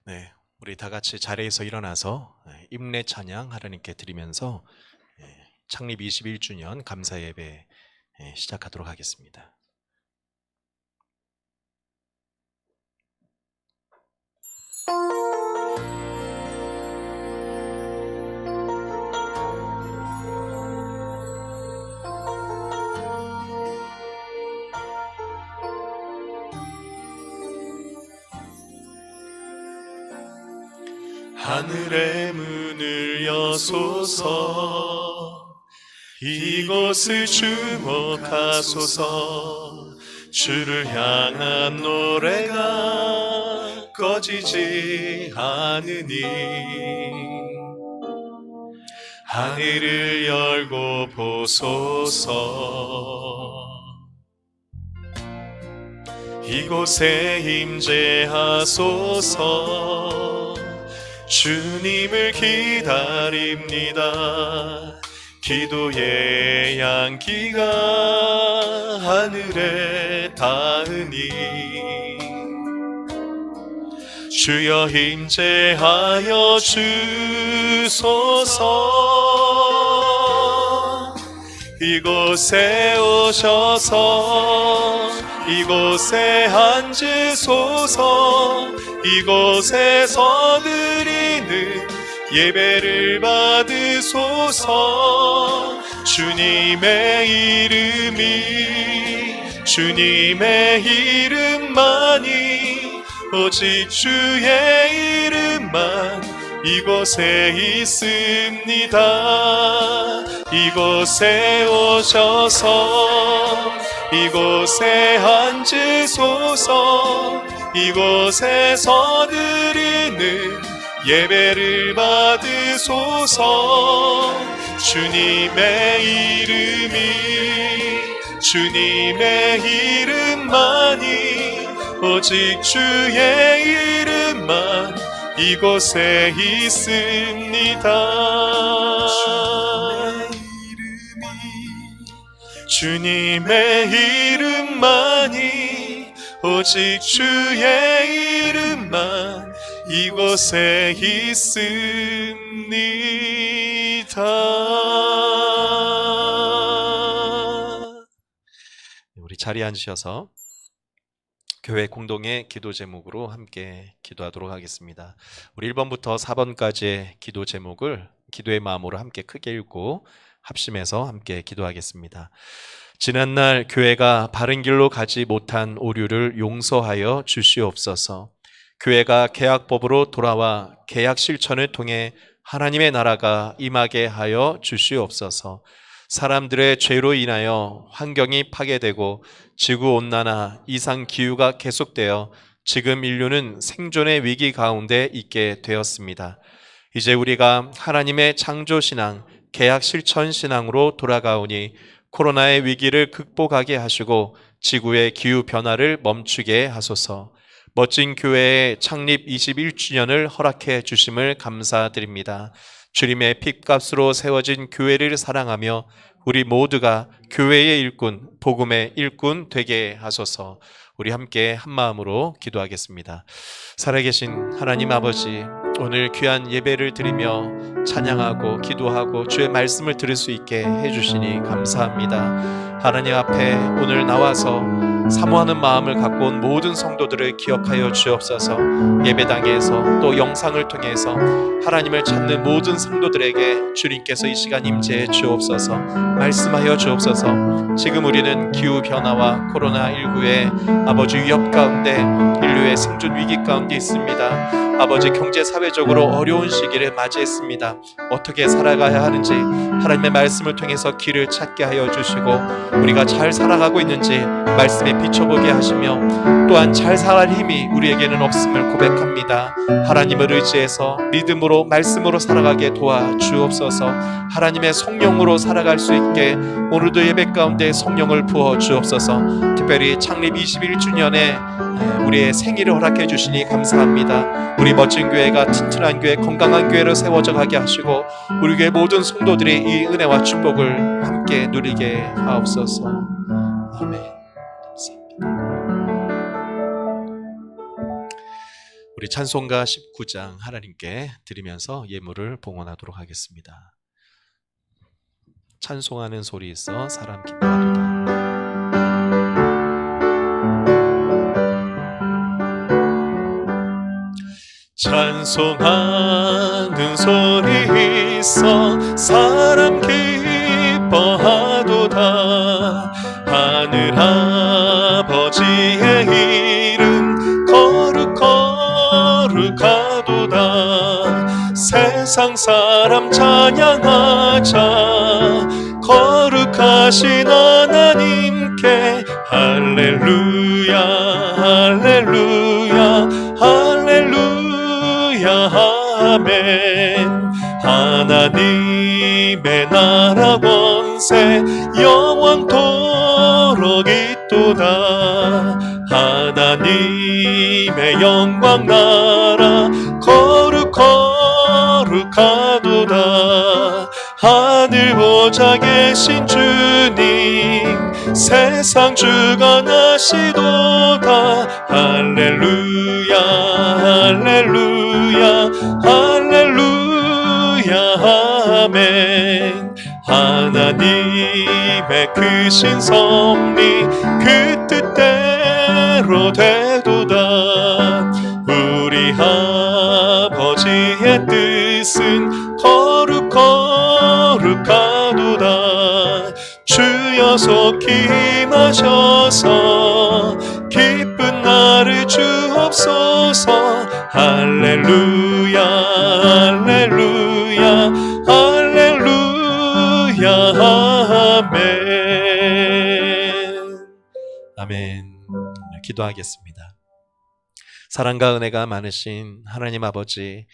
네, 우리 다 같이 자리에서 일어나서 임례 찬양 하나님께 드리면서 창립 21주년 감사 예배 시작하도록 하겠습니다. 하늘의 문을 여소서, 이곳을 주목하소서. 주를 향한 노래가 꺼지지 않으니 하늘을 열고 보소서. 이곳에 임재하소서. 주님을 기다립니다. 기도의 양기가 하늘에 닿으니 주여 임재하여 주소서. 이곳에 오셔서 이곳에 앉으소서. 이곳에서 드리는 예배를 받으소서. 주님의 이름만이 오직 주의 이름만 이곳에 있습니다. 이곳에 오셔서 이곳에 앉으소서. 이곳에서 드리는 예배를 받으소서. 주님의 이름만이 오직 주의 이름만 이곳에 있습니다. 주님의 이름만이 오직 주의 이름만 이곳에 있습니다. 우리 자리에 앉으셔서 교회 공동의 기도 제목으로 함께 기도하도록 하겠습니다. 우리 1번부터 4번까지의 기도 제목을 기도의 마음으로 함께 크게 읽고 합심해서 함께 기도하겠습니다. 지난날 교회가 바른 길로 가지 못한 오류를 용서하여 주시옵소서. 교회가 계약법으로 돌아와 계약 실천을 통해 하나님의 나라가 임하게 하여 주시옵소서. 사람들의 죄로 인하여 환경이 파괴되고 지구온난화, 이상기후가 계속되어 지금 인류는 생존의 위기 가운데 있게 되었습니다. 이제 우리가 하나님의 창조신앙, 계약 실천 신앙으로 돌아가오니 코로나의 위기를 극복하게 하시고 지구의 기후 변화를 멈추게 하소서. 멋진 교회의 창립 21주년을 허락해 주심을 감사드립니다. 주님의 핏값으로 세워진 교회를 사랑하며 우리 모두가 교회의 일꾼, 복음의 일꾼 되게 하소서. 우리 함께 한마음으로 기도하겠습니다. 살아계신 하나님 아버지, 오늘 귀한 예배를 드리며 찬양하고 기도하고 주의 말씀을 들을 수 있게 해주시니 감사합니다. 하나님 앞에 오늘 나와서 사모하는 마음을 갖고 온 모든 성도들을 기억하여 주옵소서. 예배당에서 또 영상을 통해서 하나님을 찾는 모든 성도들에게 주님께서 이 시간 임재해 주옵소서. 말씀하여 주옵소서. 지금 우리는 기후변화와 코로나19의 아버지 위협 가운데 인류의 생존 위기 가운데 있습니다. 아버지 경제 사회적으로 어려운 시기를 맞이했습니다. 어떻게 살아가야 하는지 하나님의 말씀을 통해서 길을 찾게 하여 주시고 우리가 잘 살아가고 있는지 말씀에 비춰보게 하시며 또한 잘 살아갈 힘이 우리에게는 없음을 고백합니다. 하나님을 의지해서 믿음으로 말씀으로 살아가게 도와주옵소서. 하나님의 성령으로 살아갈 수 있게 오늘도 예배 가운데 성령을 부어 주옵소서. 특별히 창립 21주년에 우리의 생일을 허락해 주시니 감사합니다. 우리 멋진 교회가 튼튼한 교회, 건강한 교회로 세워져 가게 하시고 우리 교회 모든 성도들이 이 은혜와 축복을 함께 누리게 하옵소서. 아멘. 감사합니다. 우리 찬송가 19장 하나님께 드리면서 예물을 봉헌하도록 하겠습니다. 찬송하는 소리 있어 사람 기뻐하도다. 찬송하는 소리 있어 사람 기뻐하도다. 하늘 아버지의 이름 거룩하도다. 세상 사람 찬양하자. 거룩하신 하나님께 할렐루야 할렐루야 할렐루야 아멘. 하나님의 나라 권세 영원토록 있도다. 하나님의 영광 나라 거룩하도다. 하늘 보좌 계신 주님 세상 주관하시도다. 할렐루야 할렐루야 할렐루야 아멘. 하나님의 크신 섭리 그 뜻대로 되도다. 우리 아버지의 뜻은 거룩하도다. 주여 속히 임하셔서 기쁜 날을 주옵소서. 할렐루야 할렐루야 할렐루야 아멘. 아멘. 기도하겠습니다. 사랑과 은혜가 많으신 하나님 아버지,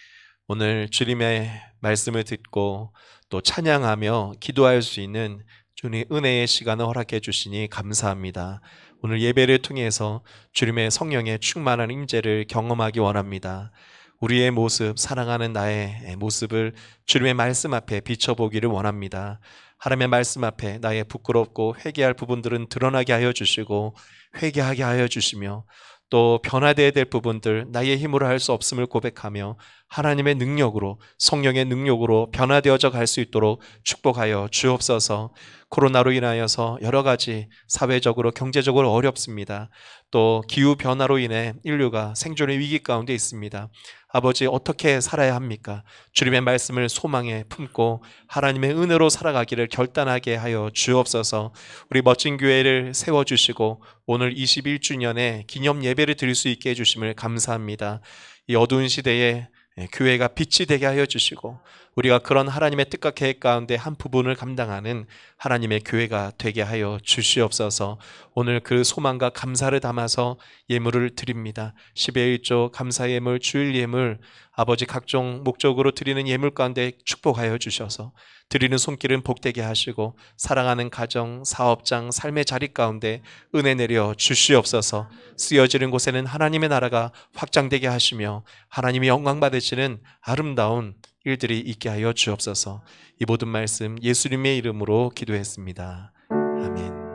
오늘 주님의 말씀을 듣고 또 찬양하며 기도할 수 있는 주님의 은혜의 시간을 허락해 주시니 감사합니다. 오늘 예배를 통해서 주님의 성령의 충만한 임재를 경험하기 원합니다. 우리의 모습, 사랑하는 나의 모습을 주님의 말씀 앞에 비춰보기를 원합니다. 하나님의 말씀 앞에 나의 부끄럽고 회개할 부분들은 드러나게 하여 주시고 회개하게 하여 주시며, 또 변화되어야 될 부분들, 나의 힘으로 할 수 없음을 고백하며 하나님의 능력으로, 성령의 능력으로 변화되어져 갈 수 있도록 축복하여 주옵소서. 코로나로 인하여서 여러 가지 사회적으로 경제적으로 어렵습니다. 또 기후 변화로 인해 인류가 생존의 위기 가운데 있습니다. 아버지, 어떻게 살아야 합니까? 주님의 말씀을 소망에 품고 하나님의 은혜로 살아가기를 결단하게 하여 주옵소서. 우리 멋진 교회를 세워주시고 오늘 21주년의 기념 예배를 드릴 수 있게 해주심을 감사합니다. 이 어두운 시대에 교회가 빛이 되게 하여 주시고 우리가 그런 하나님의 뜻과 계획 가운데 한 부분을 감당하는 하나님의 교회가 되게 하여 주시옵소서. 오늘 그 소망과 감사를 담아서 예물을 드립니다. 10의 1조 감사 예물, 주일 예물, 아버지 각종 목적으로 드리는 예물 가운데 축복하여 주셔서 드리는 손길은 복되게 하시고 사랑하는 가정, 사업장, 삶의 자리 가운데 은혜 내려 주시옵소서. 쓰여지는 곳에는 하나님의 나라가 확장되게 하시며 하나님이 영광 받으시는 아름다운 일들이 있게 하여 주옵소서. 이 모든 말씀 예수님의 이름으로 기도했습니다. 아멘.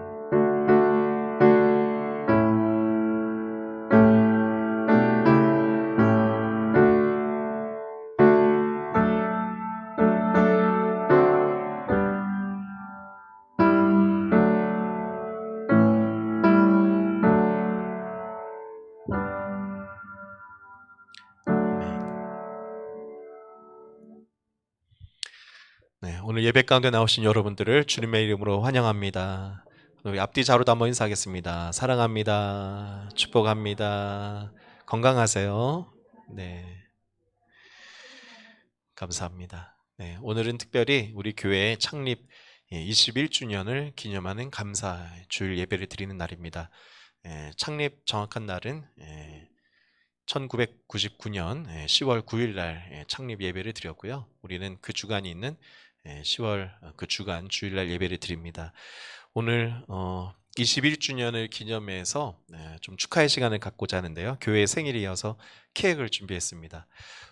오늘 예배 가운데 나오신 여러분들을 주님의 이름으로 환영합니다. 우리 앞뒤 자로도 한번 인사하겠습니다. 사랑합니다. 축복합니다. 건강하세요. 네, 감사합니다. 네, 오늘은 특별히 우리 교회 창립 21주년을 기념하는 감사 주일 예배를 드리는 날입니다. 창립 정확한 날은 1999년 10월 9일 날 창립 예배를 드렸고요. 우리는 그 주간이 있는 10월 그 주간 주일날 예배를 드립니다. 오늘 21주년을 기념해서 좀 축하의 시간을 갖고자 하는데요. 교회 생일이어서 케이크를 준비했습니다.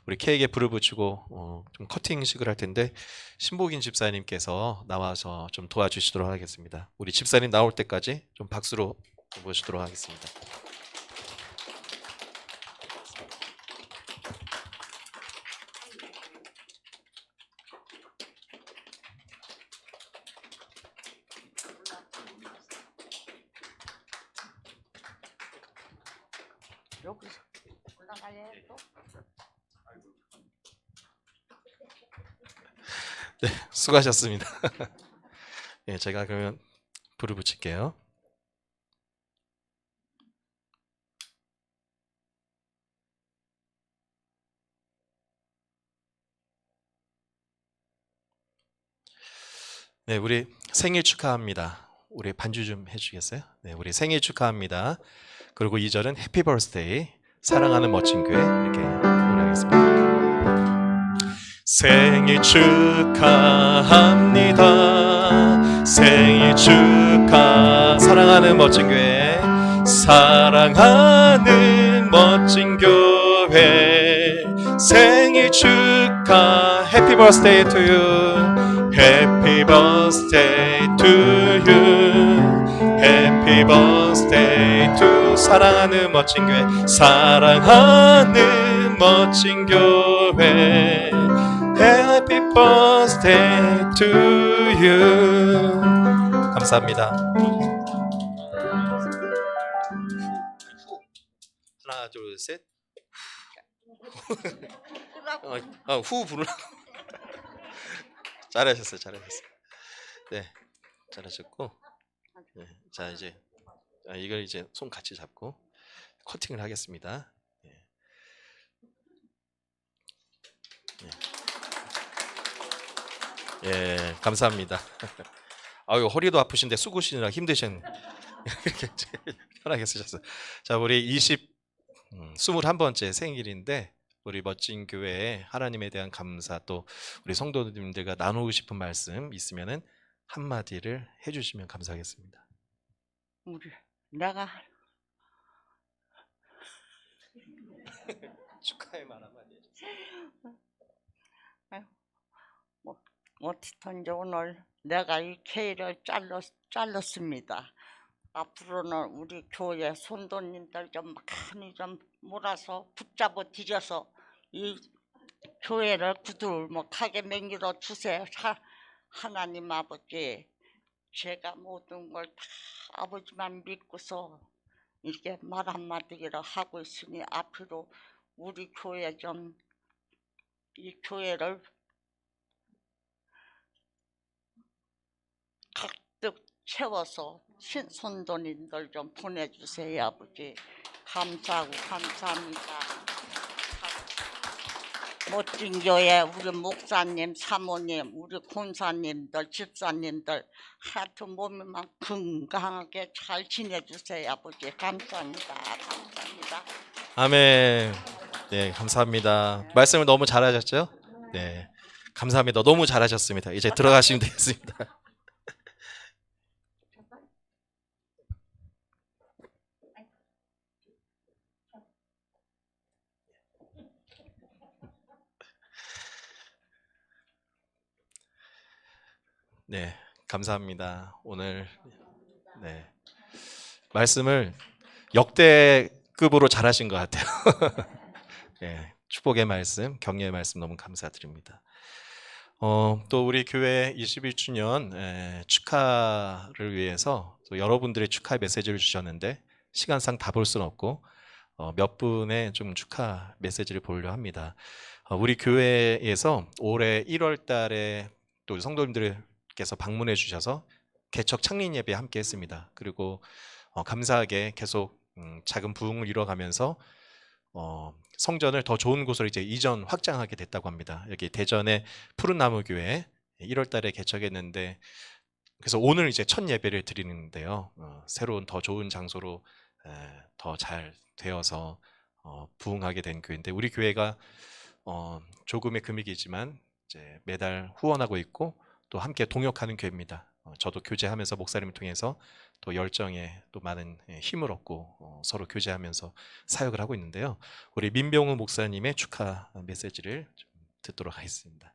우리 케이크에 불을 붙이고 좀 커팅식을 할 텐데 신복인 집사님께서 나와서 좀 도와주시도록 하겠습니다. 우리 집사님 나올 때까지 좀 박수로 모시도록 하겠습니다. 여기서 올라가야 또. 네, 수고하셨습니다. 예, 제가 그러면 불을 붙일게요. 네, 우리 생일 축하합니다. 우리 반주 좀 해주겠어요? 네, 우리 생일 축하합니다. 그리고 2절은 해피 버스데이, 사랑하는 멋진 교회 이렇게 노래하겠습니다. 생일 축하합니다. 생일 축하, 사랑하는 멋진 교회, 사랑하는 멋진 교회, 생일 축하, 해피 버스데이 투 유, 해피 버스데이 투 유, 해피 버스데이 투, 사랑하는 멋진 교회, 사랑하는 멋진 교회, 해피 버스데이 투 유. 감사합니다. 하나 둘 셋. 후 부르. 잘하셨어요. 네, 잘하셨고. 네, 자 이제 이걸 이제 손 같이 잡고 커팅을 하겠습니다. 네. 예, 감사합니다. 아유, 허리도 아프신데 쑤시느라 힘드신 이렇게 편하게 쓰셨어요. 자, 우리 21번째 생일인데 우리 멋진 교회에 하나님에 대한 감사, 또 우리 성도님들과 나누고 싶은 말씀 있으면은 한마디를 해주시면 감사하겠습니다. 내가 축하의 말 한마디 해주세요. 어쨌든 오늘 내가 이 케이크를 잘랐습니다. 앞으로는 우리 교회 손도님들 좀 많이 좀 몰아서 붙잡아 뒤져서 이 교회를 구들목하게 만들어 주세요. 하나님 아버지, 제가 모든 걸 다 아버지만 믿고서 이렇게 말 한마디를 하고 있으니 앞으로 우리 교회 좀 이 교회를 가득 채워서 신손도님들 좀 보내주세요. 아버지 감사하고 감사합니다. 멋진 교회 우리 목사님, 사모님, 우리 권사님들, 집사님들 하여튼 몸이만 건강하게 잘 지내주세요. 아버지 감사합니다. 감사합니다. 아멘. 네, 감사합니다. 말씀을 너무 잘하셨죠? 네, 감사합니다. 너무 잘하셨습니다. 이제 들어가시면 되겠습니다. 네, 감사합니다. 오늘 네, 말씀을 역대급으로 잘하신 것 같아요. 네, 축복의 말씀, 격려의 말씀 너무 감사드립니다. 또 우리 교회 21주년 축하를 위해서 또 여러분들의 축하 메시지를 주셨는데 시간상 다 볼 수는 없고 몇 분의 좀 축하 메시지를 보려 합니다. 우리 교회에서 올해 1월 달에 또 성도님들께서 방문해 주셔서 개척 창립 예배 함께 했습니다. 그리고 감사하게 계속 작은 부흥을 이뤄가면서 성전을 더 좋은 곳으로 이제 이전 확장하게 됐다고 합니다. 여기 대전의 푸른나무 교회 1월 달에 개척했는데 그래서 오늘 이제 첫 예배를 드리는데요. 새로운 더 좋은 장소로 더 잘 되어서 부흥하게 된 교회인데 우리 교회가 조금의 금액이지만 이제 매달 후원하고 있고 또 함께 동역하는 교회입니다. 저도 교제하면서 목사님을 통해서 또 열정에 또 많은 힘을 얻고 서로 교제하면서 사역을 하고 있는데요. 우리 민병우 목사님의 축하 메시지를 좀 듣도록 하겠습니다.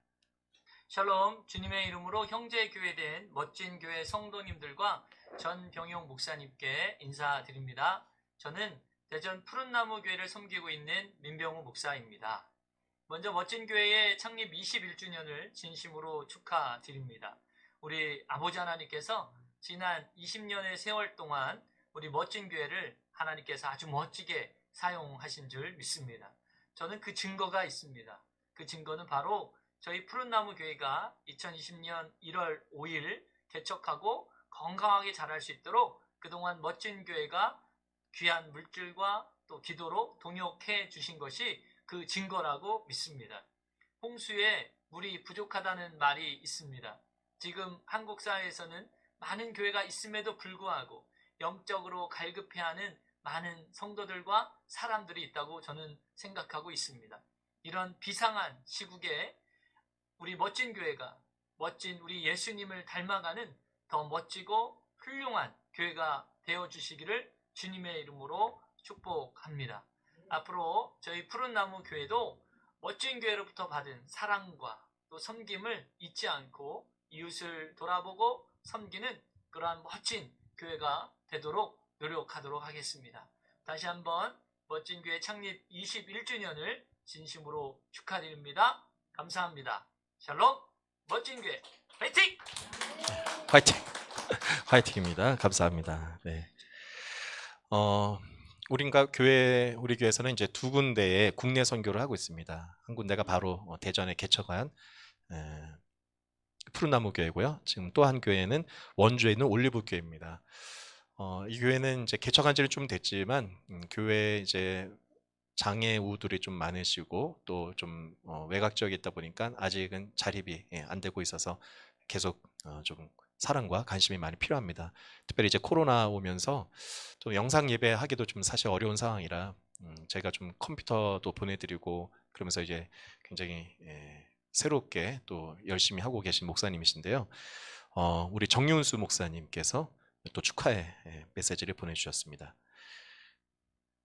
샬롬, 주님의 이름으로 형제교회된 멋진 교회 성도님들과 전병용 목사님께 인사드립니다. 저는 대전 푸른나무 교회를 섬기고 있는 민병우 목사입니다. 먼저 멋진 교회의 창립 21주년을 진심으로 축하드립니다. 우리 아버지 하나님께서 지난 20년의 세월 동안 우리 멋진 교회를 하나님께서 아주 멋지게 사용하신 줄 믿습니다. 저는 그 증거가 있습니다. 그 증거는 바로 저희 푸른나무 교회가 2020년 1월 5일 개척하고 건강하게 자랄 수 있도록 그동안 멋진 교회가 귀한 물질과 또 기도로 동역해 주신 것이 그 증거라고 믿습니다. 홍수에 물이 부족하다는 말이 있습니다. 지금 한국 사회에서는 많은 교회가 있음에도 불구하고 영적으로 갈급해하는 많은 성도들과 사람들이 있다고 저는 생각하고 있습니다. 이런 비상한 시국에 우리 멋진 교회가 멋진 우리 예수님을 닮아가는 더 멋지고 훌륭한 교회가 되어주시기를 주님의 이름으로 축복합니다. 앞으로 저희 푸른나무 교회도 멋진 교회로부터 받은 사랑과 또 섬김을 잊지 않고 이웃을 돌아보고 섬기는 그러한 멋진 교회가 되도록 노력하도록 하겠습니다. 다시 한번 멋진 교회 창립 21주년을 진심으로 축하드립니다. 감사합니다. 샬롬, 멋진 교회 화이팅! 화이팅! 화이팅입니다. 감사합니다. 네. 우리 교회에서는 이제 두 군데의 국내 선교를 하고 있습니다. 한 군데가 바로 대전에 개척한 푸른나무 교회고요. 지금 또 한 교회는 원주에 있는 올리브 교회입니다. 이 교회는 이제 개척한 지는 좀 됐지만 교회 이제 장애우들이 좀 많으시고 또 좀 외곽 지역에 있다 보니까 아직은 자립이 안 되고 있어서 계속 좀 사랑과 관심이 많이 필요합니다. 특별히 이제 코로나 오면서 좀 영상 예배하기도 좀 사실 어려운 상황이라 제가 좀 컴퓨터도 보내드리고 그러면서 이제 굉장히 새롭게 또 열심히 하고 계신 목사님이신데요. 우리 정윤수 목사님께서 또 축하의 메시지를 보내주셨습니다.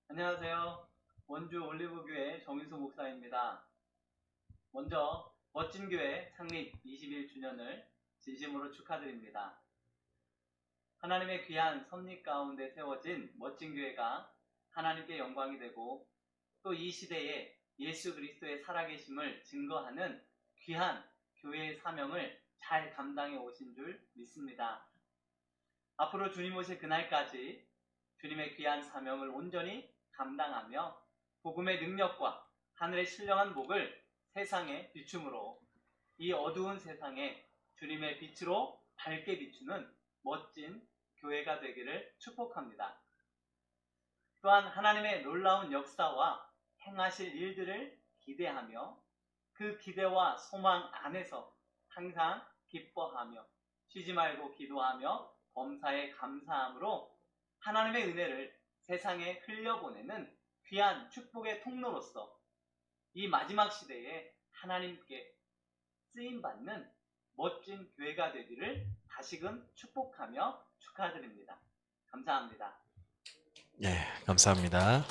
안녕하세요. 원주 올리브교회 정윤수 목사입니다. 먼저 멋진 교회 창립 21주년을 진심으로 축하드립니다. 하나님의 귀한 섭리 가운데 세워진 멋진 교회가 하나님께 영광이 되고 또 이 시대에 예수 그리스도의 살아계심을 증거하는 귀한 교회의 사명을 잘 감당해 오신 줄 믿습니다. 앞으로 주님 오실 그날까지 주님의 귀한 사명을 온전히 감당하며 복음의 능력과 하늘의 신령한 복을 세상에 비춤으로 이 어두운 세상에 주님의 빛으로 밝게 비추는 멋진 교회가 되기를 축복합니다. 또한 하나님의 놀라운 역사와 행하실 일들을 기대하며 그 기대와 소망 안에서 항상 기뻐하며 쉬지 말고 기도하며 범사에 감사함으로 하나님의 은혜를 세상에 흘려보내는 귀한 축복의 통로로서 이 마지막 시대에 하나님께 쓰임받는 멋진 교회가 되기를 다시금 축복하며 축하드립니다. 감사합니다. 예, 감사합니다.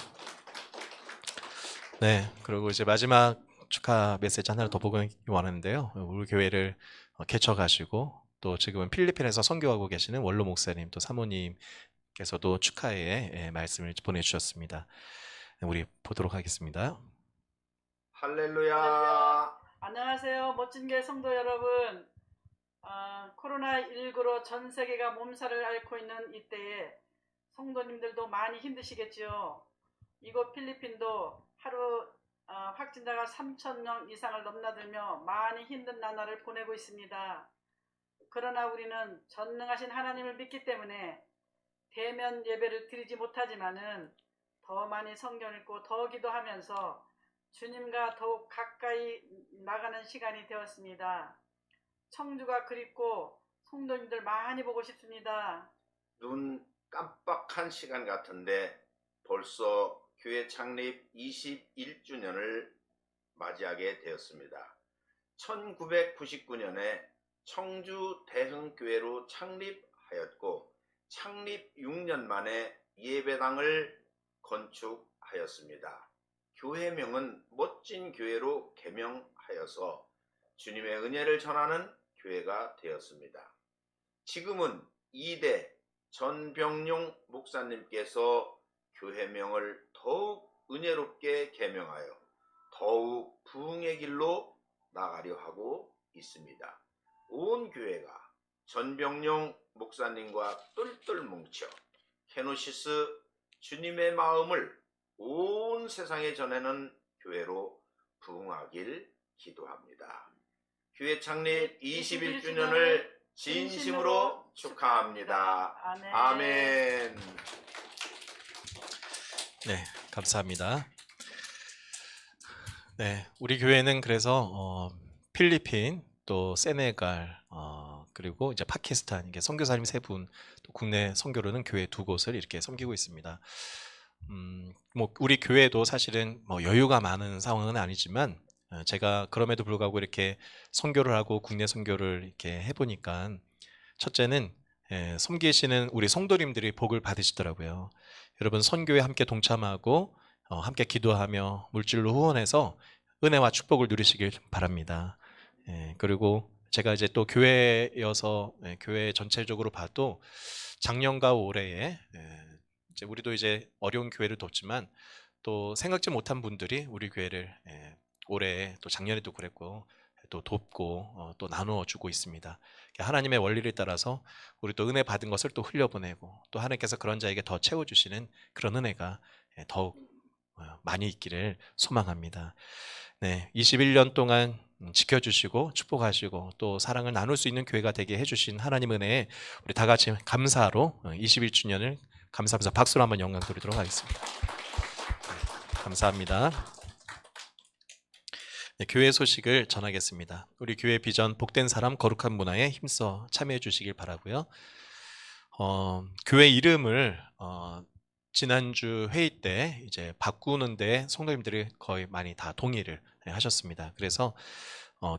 네, 그리고 이제 마지막 축하 메시지 하나를 더 보기 원하는데요. 우리 교회를 개척하시고 또 지금은 필리핀에서 선교하고 계시는 원로 목사님 또 사모님께서도 축하의 말씀을 보내주셨습니다. 우리 보도록 하겠습니다. 할렐루야. 안녕하세요. 멋진 교회 성도 여러분. 코로나19로 전 세계가 몸살을 앓고 있는 이때에 성도님들도 많이 힘드시겠지요. 이곳 필리핀도 하루 확진자가 3,000명 이상을 넘나들며 많이 힘든 나날을 보내고 있습니다. 그러나 우리는 전능하신 하나님을 믿기 때문에 대면 예배를 드리지 못하지만은 더 많이 성경 읽고 더 기도하면서 주님과 더욱 가까이 나가는 시간이 되었습니다. 청주가 그립고 성도님들 많이 보고 싶습니다. 눈 깜빡한 시간 같은데 벌써 교회 창립 21주년을 맞이하게 되었습니다. 1999년에 청주 대흥교회로 창립하였고 창립 6년 만에 예배당을 건축하였습니다. 교회명은 멋진 교회로 개명하여서 주님의 은혜를 전하는 교회가 되었습니다. 지금은 2대 전병용 목사님께서 교회명을 더욱 은혜롭게 개명하여 더욱 부흥의 길로 나가려 하고 있습니다. 온 교회가 전병용 목사님과 똘똘 뭉쳐 케노시스 주님의 마음을 온 세상에 전하는 교회로 부흥하길 기도합니다. 교회 창립 21주년을 진심으로 축하합니다. 아멘. 네, 감사합니다. 네, 우리 교회는 그래서 필리핀, 또 세네갈, 그리고 이제 파키스탄, 이게 선교사님 3분, 또 국내 선교로는 교회 2곳을 이렇게 섬기고 있습니다. 뭐 우리 교회도 사실은 뭐 여유가 많은 상황은 아니지만 제가 그럼에도 불구하고 이렇게 선교를 하고 국내 선교를 이렇게 해보니까 첫째는 섬기시는 우리 성도님들이 복을 받으시더라고요. 여러분 선교에 함께 동참하고 함께 기도하며 물질로 후원해서 은혜와 축복을 누리시길 바랍니다. 그리고 제가 이제 또 교회여서 교회 전체적으로 봐도 작년과 올해에 이제 우리도 이제 어려운 교회를 돕지만 또 생각지 못한 분들이 우리 교회를 올해 또 작년에도 그랬고 또 돕고 또 나누어 주고 있습니다. 하나님의 원리를 따라서 우리 또 은혜 받은 것을 또 흘려보내고 또 하나님께서 그런 자에게 더 채워주시는 그런 은혜가 더욱 많이 있기를 소망합니다. 네, 21년 동안 지켜주시고 축복하시고 또 사랑을 나눌 수 있는 교회가 되게 해주신 하나님 은혜에 우리 다 같이 감사로 21주년을 감사하면서 박수로 한번 영광 돌리도록 하겠습니다. 네, 감사합니다. 네, 교회 소식을 전하겠습니다. 우리 교회 비전 복된 사람 거룩한 문화에 힘써 참여해 주시길 바라고요. 교회 이름을 지난주 회의 때 이제 바꾸는데 성도님들이 거의 많이 다 동의를 하셨습니다. 그래서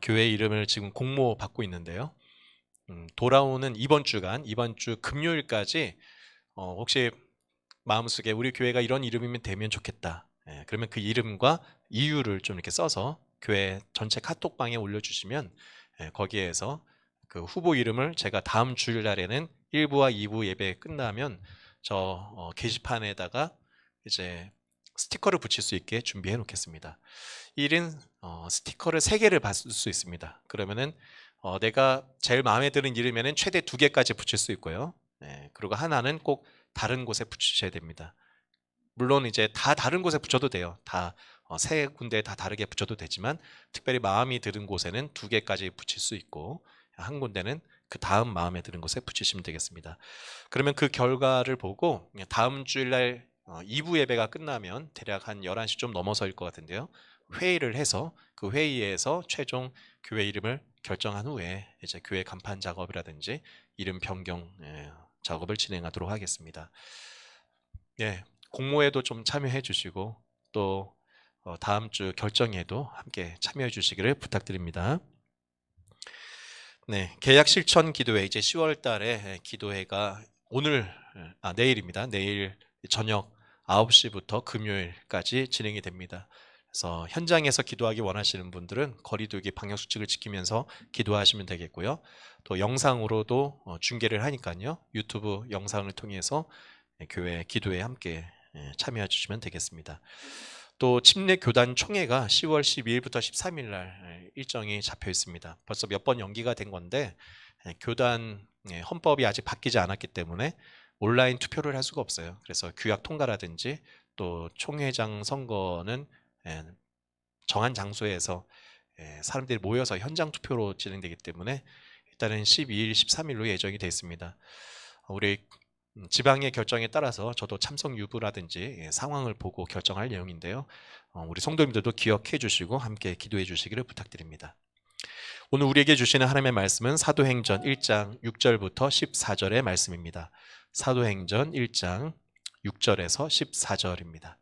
교회 이름을 지금 공모 받고 있는데요. 돌아오는 이번 주 금요일까지 혹시 마음속에 우리 교회가 이런 이름이면 되면 좋겠다. 그러면 그 이름과 이유를 좀 이렇게 써서 교회 전체 카톡방에 올려주시면 거기에서 그 후보 이름을 제가 다음 주일날에는 1부와 2부 예배 끝나면 저 게시판에다가 이제 스티커를 붙일 수 있게 준비해 놓겠습니다. 1인 스티커를 3개를 받을 수 있습니다. 그러면은 내가 제일 마음에 드는 이름에는 최대 2개까지 붙일 수 있고요. 그리고 하나는 꼭 다른 곳에 붙이셔야 됩니다. 물론 이제 다 다른 곳에 붙여도 돼요. 다 3군데 다 다르게 붙여도 되지만 특별히 마음이 드는 곳에는 2개까지 붙일 수 있고 한 군데는 그 다음 마음에 드는 곳에 붙이시면 되겠습니다. 그러면 그 결과를 보고 다음 주일날 2부 예배가 끝나면 대략 한 11시 좀 넘어서일 것 같은데요. 회의를 해서 그 회의에서 최종 교회 이름을 결정한 후에 이제 교회 간판 작업이라든지 이름 변경 작업을 진행하도록 하겠습니다. 네, 공모에도 좀 참여해 주시고 또 다음 주 결정에도 함께 참여해 주시기를 부탁드립니다. 네, 계약 실천 기도회 이제 10월 달에 기도회가 내일입니다. 내일 저녁 9시부터 금요일까지 진행이 됩니다. 그래서 현장에서 기도하기 원하시는 분들은 거리두기 방역 수칙을 지키면서 기도하시면 되겠고요. 또 영상으로도 중계를 하니까요. 유튜브 영상을 통해서 교회 기도에 함께 참여해 주시면 되겠습니다. 또 침례 교단 총회가 10월 12일부터 13일 날 일정이 잡혀 있습니다. 벌써 몇 번 연기가 된 건데 교단 헌법이 아직 바뀌지 않았기 때문에 온라인 투표를 할 수가 없어요. 그래서 규약 통과라든지 또 총회장 선거는 정한 장소에서 사람들이 모여서 현장 투표로 진행되기 때문에 일단은 12일, 13일로 예정이 되어 있습니다. 우리 지방의 결정에 따라서 저도 참석 유무라든지 상황을 보고 결정할 내용인데요. 우리 성도님들도 기억해 주시고 함께 기도해 주시기를 부탁드립니다. 오늘 우리에게 주시는 하나님의 말씀은 사도행전 1장 6절부터 14절의 말씀입니다. 사도행전 1장 6절에서 14절입니다.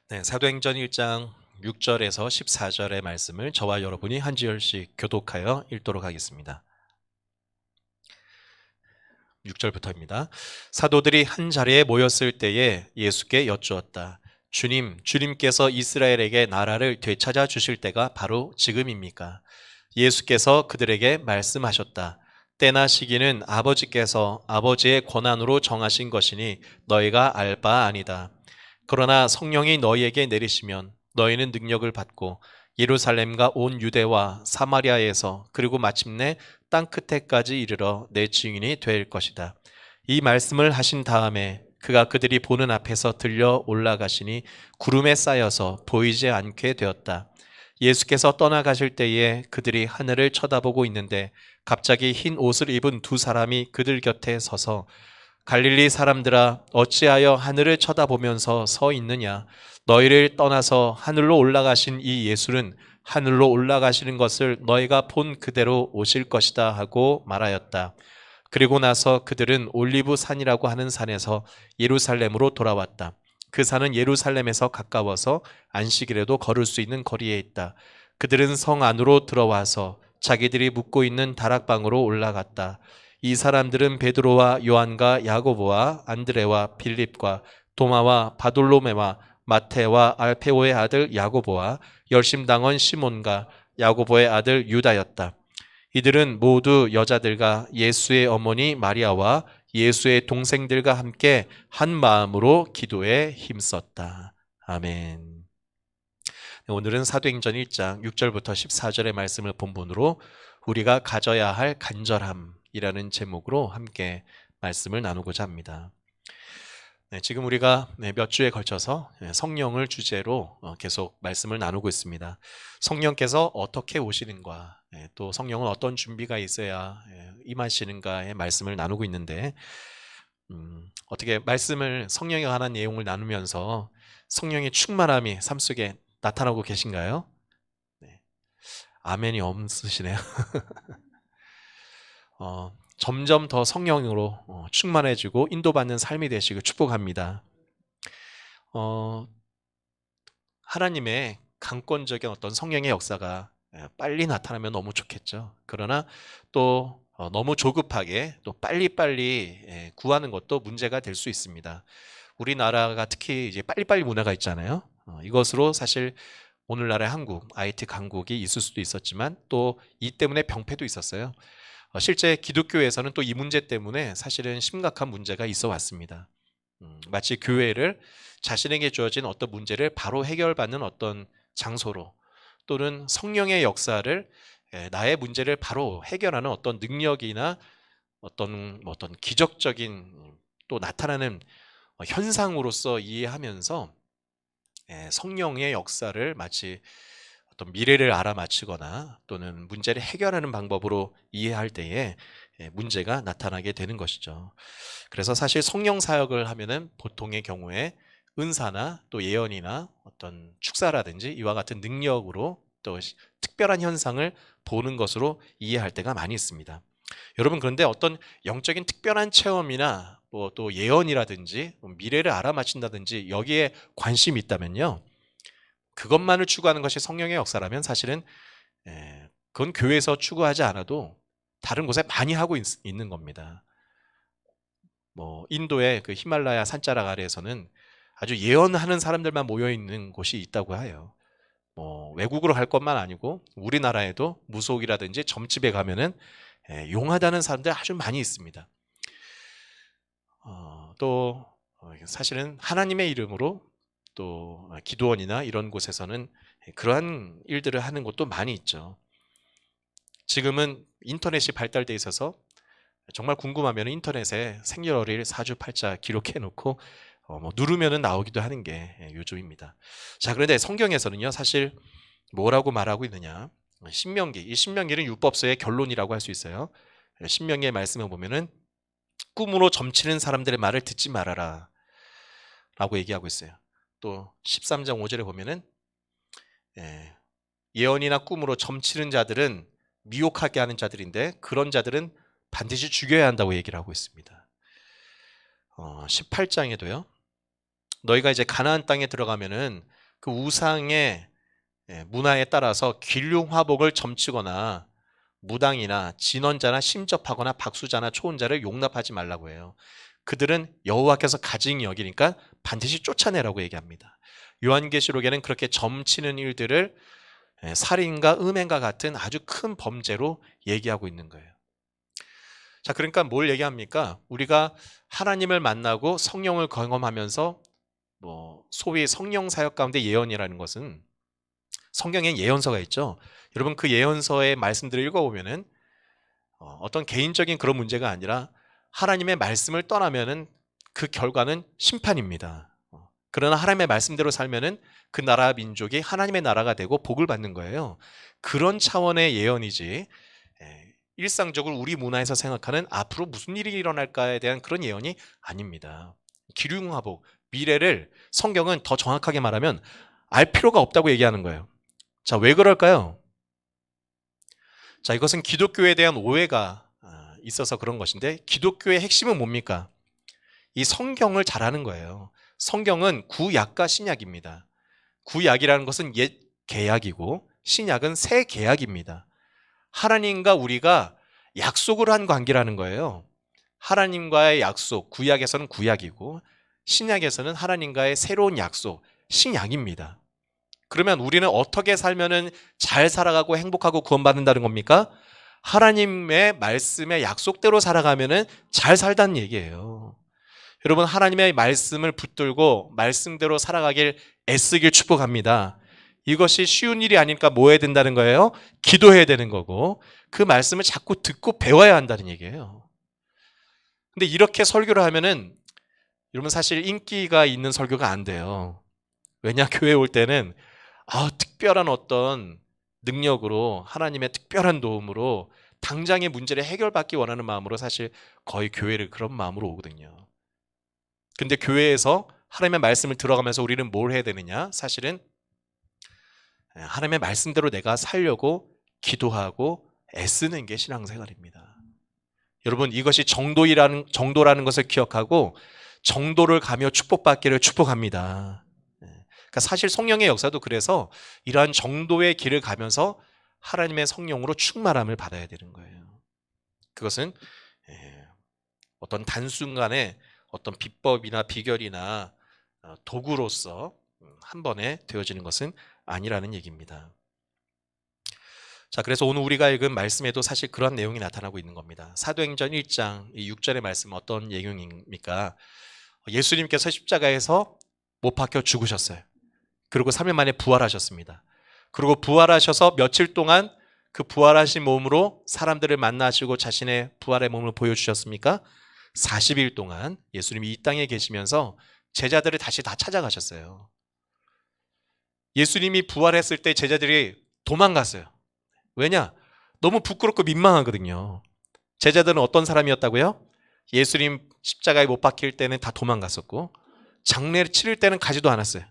네, 사도행전 1장 6절에서 14절의 말씀을 저와 여러분이 한 절씩 교독하여 읽도록 하겠습니다. 6절부터입니다. 사도들이 한 자리에 모였을 때에 예수께 여쭈었다. 주님께서 이스라엘에게 나라를 되찾아 주실 때가 바로 지금입니까? 예수께서 그들에게 말씀하셨다. 때나 시기는 아버지께서 아버지의 권한으로 정하신 것이니 너희가 알 바 아니다. 그러나 성령이 너희에게 내리시면 너희는 능력을 받고 예루살렘과 온 유대와 사마리아에서 그리고 마침내 땅 끝에까지 이르러 내 증인이 될 것이다. 이 말씀을 하신 다음에 그가 그들이 보는 앞에서 들려 올라가시니 구름에 쌓여서 보이지 않게 되었다. 예수께서 떠나가실 때에 그들이 하늘을 쳐다보고 있는데 갑자기 흰 옷을 입은 두 사람이 그들 곁에 서서 갈릴리 사람들아 어찌하여 하늘을 쳐다보면서 서 있느냐? 너희를 떠나서 하늘로 올라가신 이 예수는 하늘로 올라가시는 것을 너희가 본 그대로 오실 것이다 하고 말하였다. 그리고 나서 그들은 올리브 산이라고 하는 산에서 예루살렘으로 돌아왔다. 그 산은 예루살렘에서 가까워서 안식일에도 걸을 수 있는 거리에 있다. 그들은 성 안으로 들어와서 자기들이 묵고 있는 다락방으로 올라갔다. 이 사람들은 베드로와 요한과 야고보와 안드레와 빌립과 도마와 바돌로메와 마테와 알페오의 아들 야고보와 열심당원 시몬과 야고보의 아들 유다였다. 이들은 모두 여자들과 예수의 어머니 마리아와 예수의 동생들과 함께 한 마음으로 기도에 힘썼다. 아멘. 오늘은 사도행전 1장 6절부터 14절의 말씀을 본문으로 우리가 가져야 할 간절함이라는 제목으로 함께 말씀을 나누고자 합니다. 지금 우리가 몇 주에 걸쳐서 성령을 주제로 계속 말씀을 나누고 있습니다. 성령께서 어떻게 오시는가, 또 성령은 어떤 준비가 있어야 임하시는가의 말씀을 나누고 있는데, 어떻게 말씀을 성령에 관한 내용을 나누면서 성령의 충만함이 삶 속에 나타나고 계신가요? 네. 아멘이 없으시네요. 점점 더 성령으로 충만해지고 인도받는 삶이 되시고 축복합니다. 하나님의 강권적인 어떤 성령의 역사가 빨리 나타나면 너무 좋겠죠. 그러나 또 너무 조급하게 또 빨리빨리 구하는 것도 문제가 될 수 있습니다. 우리나라가 특히 이제 빨리빨리 문화가 있잖아요. 이것으로 사실 오늘날의 한국, IT 강국이 있을 수도 있었지만 또 이 때문에 병폐도 있었어요. 실제 기독교에서는 또 이 문제 때문에 사실은 심각한 문제가 있어 왔습니다. 마치 교회를 자신에게 주어진 어떤 문제를 바로 해결받는 어떤 장소로, 또는 성령의 역사를 나의 문제를 바로 해결하는 어떤 능력이나 어떤 기적적인 또 나타나는 현상으로서 이해하면서 성령의 역사를 마치 어떤 미래를 알아맞히거나 또는 문제를 해결하는 방법으로 이해할 때에 문제가 나타나게 되는 것이죠. 그래서 사실 성령 사역을 하면은 보통의 경우에 은사나 또 예언이나 어떤 축사라든지 이와 같은 능력으로 또 특별한 현상을 보는 것으로 이해할 때가 많이 있습니다. 여러분, 그런데 어떤 영적인 특별한 체험이나 또 예언이라든지 미래를 알아맞힌다든지 여기에 관심이 있다면요, 그것만을 추구하는 것이 성령의 역사라면 사실은 그건 교회에서 추구하지 않아도 다른 곳에 많이 하고 있는 겁니다. 인도의 그 히말라야 산자락 아래에서는 아주 예언하는 사람들만 모여 있는 곳이 있다고 해요. 외국으로 갈 것만 아니고 우리나라에도 무속이라든지 점집에 가면은 용하다는 사람들 아주 많이 있습니다. 또 사실은 하나님의 이름으로 또 기도원이나 이런 곳에서는 그러한 일들을 하는 곳도 많이 있죠. 지금은 인터넷이 발달돼 있어서 정말 궁금하면 인터넷에 생년월일 사주팔자 기록해 놓고 누르면은 나오기도 하는 게 요즘입니다. 자, 그런데 성경에서는요, 사실 뭐라고 말하고 있느냐? 신명기, 이 신명기는 율법서의 결론이라고 할 수 있어요. 신명기의 말씀을 보면은 꿈으로 점치는 사람들의 말을 듣지 말아라 라고 얘기하고 있어요. 또 13장 5절에 보면은 예언이나 꿈으로 점치는 자들은 미혹하게 하는 자들인데 그런 자들은 반드시 죽여야 한다고 얘기를 하고 있습니다. 18장에도요, 너희가 이제 가나안 땅에 들어가면은 그 우상의 문화에 따라서 길흉화복을 점치거나 무당이나 진언자나 심접하거나 박수자나 초혼자를 용납하지 말라고 해요. 그들은 여호와께서 가증히 여기니까 반드시 쫓아내라고 얘기합니다. 요한계시록에는 그렇게 점치는 일들을 살인과 음행과 같은 아주 큰 범죄로 얘기하고 있는 거예요. 자, 그러니까 뭘 얘기합니까? 우리가 하나님을 만나고 성령을 경험하면서 소위 성령 사역 가운데 예언이라는 것은 성경엔 예언서가 있죠. 여러분 그 예언서의 말씀들을 읽어보면은 어떤 개인적인 그런 문제가 아니라 하나님의 말씀을 떠나면은 그 결과는 심판입니다. 그러나 하나님의 말씀대로 살면은 그 나라 민족이 하나님의 나라가 되고 복을 받는 거예요. 그런 차원의 예언이지 일상적으로 우리 문화에서 생각하는 앞으로 무슨 일이 일어날까에 대한 그런 예언이 아닙니다. 기륭화복, 미래를 성경은 더 정확하게 말하면 알 필요가 없다고 얘기하는 거예요. 자, 왜 그럴까요? 자, 이것은 기독교에 대한 오해가 있어서 그런 것인데 기독교의 핵심은 뭡니까? 이 성경을 잘 아는 거예요. 성경은 구약과 신약입니다. 구약이라는 것은 옛 계약이고 신약은 새 계약입니다. 하나님과 우리가 약속을 한 관계라는 거예요. 하나님과의 약속, 구약에서는 구약이고 신약에서는 하나님과의 새로운 약속, 신약입니다. 그러면 우리는 어떻게 살면은 잘 살아가고 행복하고 구원받는다는 겁니까? 하나님의 말씀의 약속대로 살아가면은 잘 살다는 얘기예요. 여러분 하나님의 말씀을 붙들고 말씀대로 살아가길 애쓰길 축복합니다. 이것이 쉬운 일이 아니니까 뭐 해야 된다는 거예요? 기도해야 되는 거고 그 말씀을 자꾸 듣고 배워야 한다는 얘기예요. 근데 이렇게 설교를 하면은 여러분 사실 인기가 있는 설교가 안 돼요. 왜냐? 교회 올 때는 특별한 어떤 능력으로 하나님의 특별한 도움으로 당장의 문제를 해결받기 원하는 마음으로 사실 거의 교회를 그런 마음으로 오거든요. 근데 교회에서 하나님의 말씀을 들어가면서 우리는 뭘 해야 되느냐? 사실은 하나님의 말씀대로 내가 살려고 기도하고 애쓰는 게 신앙생활입니다. 여러분 이것이 정도라는 것을 기억하고 정도를 가며 축복받기를 축복합니다. 그러니까 사실 성령의 역사도 그래서 이러한 정도의 길을 가면서 하나님의 성령으로 충만함을 받아야 되는 거예요. 그것은 어떤 단순간에 어떤 비법이나 비결이나 도구로서 한 번에 되어지는 것은 아니라는 얘기입니다. 자, 그래서 오늘 우리가 읽은 말씀에도 사실 그런 내용이 나타나고 있는 겁니다. 사도행전 1장 6절의 말씀은 어떤 내용입니까? 예수님께서 십자가에서 못 박혀 죽으셨어요. 그리고 3일 만에 부활하셨습니다. 그리고 부활하셔서 며칠 동안 그 부활하신 몸으로 사람들을 만나시고 자신의 부활의 몸을 보여주셨습니까? 40일 동안 예수님이 이 땅에 계시면서 제자들을 다시 다 찾아가셨어요. 예수님이 부활했을 때 제자들이 도망갔어요. 왜냐? 너무 부끄럽고 민망하거든요. 제자들은 어떤 사람이었다고요? 예수님 십자가에 못 박힐 때는 다 도망갔었고 장례를 치를 때는 가지도 않았어요.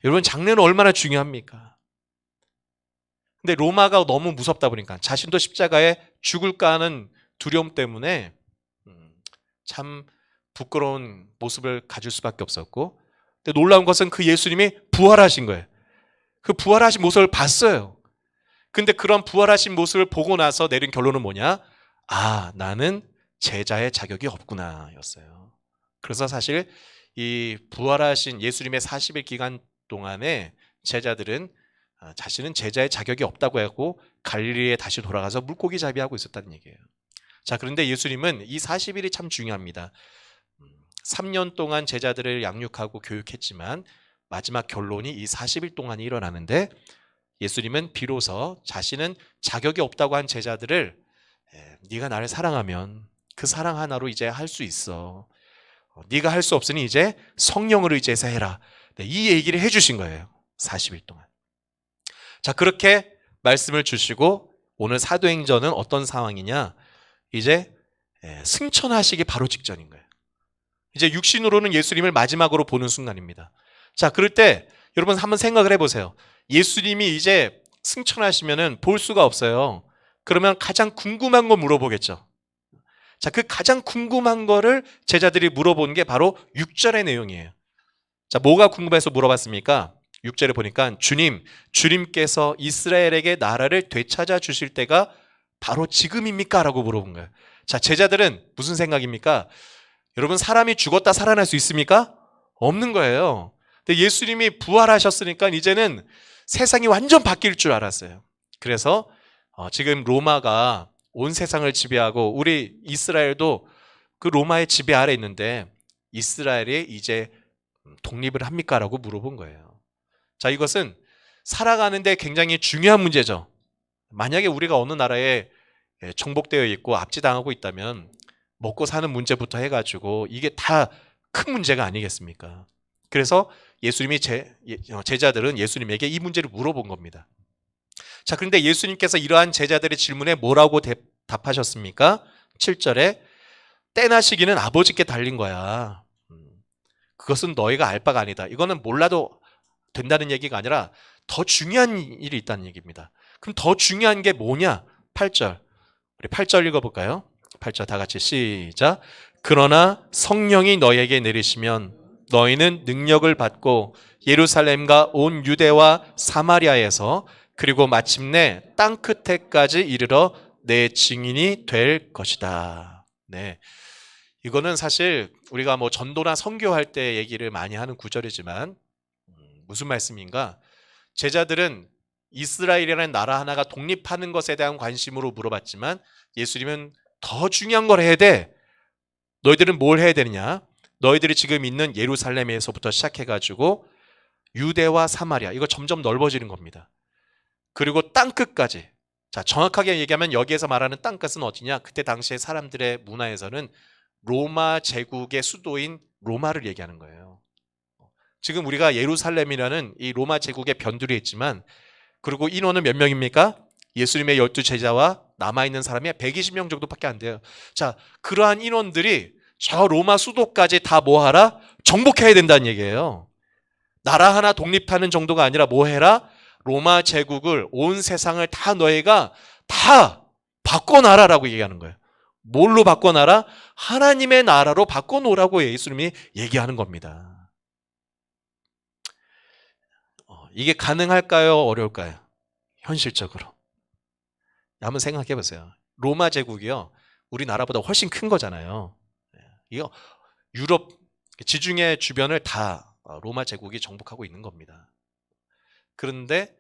여러분 장례는 얼마나 중요합니까? 근데 로마가 너무 무섭다 보니까 자신도 십자가에 죽을까 하는 두려움 때문에 참 부끄러운 모습을 가질 수밖에 없었고 근데 놀라운 것은 그 예수님이 부활하신 거예요. 그 부활하신 모습을 봤어요. 근데 그런 부활하신 모습을 보고 나서 내린 결론은 뭐냐? 나는 제자의 자격이 없구나 였어요. 그래서 사실 이 부활하신 예수님의 40일 기간 동안에 제자들은 자신은 제자의 자격이 없다고 하고 갈릴리에 다시 돌아가서 물고기 잡이하고 있었다는 얘기예요. 자, 그런데 예수님은 이 40일이 참 중요합니다. 3년 동안 제자들을 양육하고 교육했지만 마지막 결론이 이 40일 동안이 일어나는데 예수님은 비로소 자신은 자격이 없다고 한 제자들을 네가 나를 사랑하면 그 사랑 하나로 이제 할 수 있어. 네가 할 수 없으니 이제 성령으로 의지해서 해라. 이 얘기를 해주신 거예요. 40일 동안. 자, 그렇게 말씀을 주시고 오늘 사도행전은 어떤 상황이냐? 이제 승천하시기 바로 직전인 거예요. 이제 육신으로는 예수님을 마지막으로 보는 순간입니다. 자, 그럴 때 여러분 한번 생각을 해보세요. 예수님이 이제 승천하시면은 볼 수가 없어요. 그러면 가장 궁금한 거 물어보겠죠. 자, 그 가장 궁금한 거를 제자들이 물어본 게 바로 6절의 내용이에요. 자, 뭐가 궁금해서 물어봤습니까? 6절에 보니까 주님께서 이스라엘에게 나라를 되찾아 주실 때가 바로 지금입니까? 라고 물어본 거예요. 자, 제자들은 무슨 생각입니까? 여러분 사람이 죽었다 살아날 수 있습니까? 없는 거예요. 근데 예수님이 부활하셨으니까 이제는 세상이 완전 바뀔 줄 알았어요. 그래서 지금 로마가 온 세상을 지배하고 우리 이스라엘도 그 로마의 지배 아래 있는데 이스라엘이 이제 독립을 합니까? 라고 물어본 거예요. 자, 이것은 살아가는데 굉장히 중요한 문제죠. 만약에 우리가 어느 나라에 정복되어 있고 압제당하고 있다면 먹고 사는 문제부터 해가지고 이게 다 큰 문제가 아니겠습니까? 그래서 예수님이 제자들은 예수님에게 이 문제를 물어본 겁니다. 자, 그런데 예수님께서 이러한 제자들의 질문에 뭐라고 답하셨습니까? 7절에 때나 시기는 아버지께 달린 거야. 그것은 너희가 알 바가 아니다. 이거는 몰라도 된다는 얘기가 아니라 더 중요한 일이 있다는 얘기입니다. 그럼 더 중요한 게 뭐냐? 8절. 우리 8절 읽어볼까요? 8절 다 같이 시작. 그러나 성령이 너희에게 내리시면 너희는 능력을 받고 예루살렘과 온 유대와 사마리아에서 그리고 마침내 땅 끝에까지 이르러 내 증인이 될 것이다. 네. 이거는 사실 우리가 뭐 전도나 선교할 때 얘기를 많이 하는 구절이지만 무슨 말씀인가? 제자들은 이스라엘이라는 나라 하나가 독립하는 것에 대한 관심으로 물어봤지만 예수님은 더 중요한 걸 해야 돼. 너희들은 뭘 해야 되느냐? 너희들이 지금 있는 예루살렘에서부터 시작해가지고 유대와 사마리아, 이거 점점 넓어지는 겁니다. 그리고 땅끝까지. 자, 정확하게 얘기하면 여기에서 말하는 땅끝은 어디냐? 그때 당시에 사람들의 문화에서는 로마 제국의 수도인 로마를 얘기하는 거예요. 지금 우리가 예루살렘이라는 이 로마 제국의 변두리에 있지만, 그리고 인원은 몇 명입니까? 예수님의 12제자와 남아있는 사람이 120명 정도밖에 안 돼요. 자, 그러한 인원들이 저 로마 수도까지 다 뭐 하라? 정복해야 된다는 얘기예요. 나라 하나 독립하는 정도가 아니라 뭐 해라? 로마 제국을, 온 세상을 다 너희가 다 바꿔놔라라고 얘기하는 거예요. 뭘로 바꿔놔라? 하나님의 나라로 바꿔놓으라고 예수님이 얘기하는 겁니다. 이게 가능할까요? 어려울까요? 현실적으로. 한번 생각해 보세요. 로마 제국이요, 우리나라보다 훨씬 큰 거잖아요. 이거 유럽 지중해 주변을 다 로마 제국이 정복하고 있는 겁니다. 그런데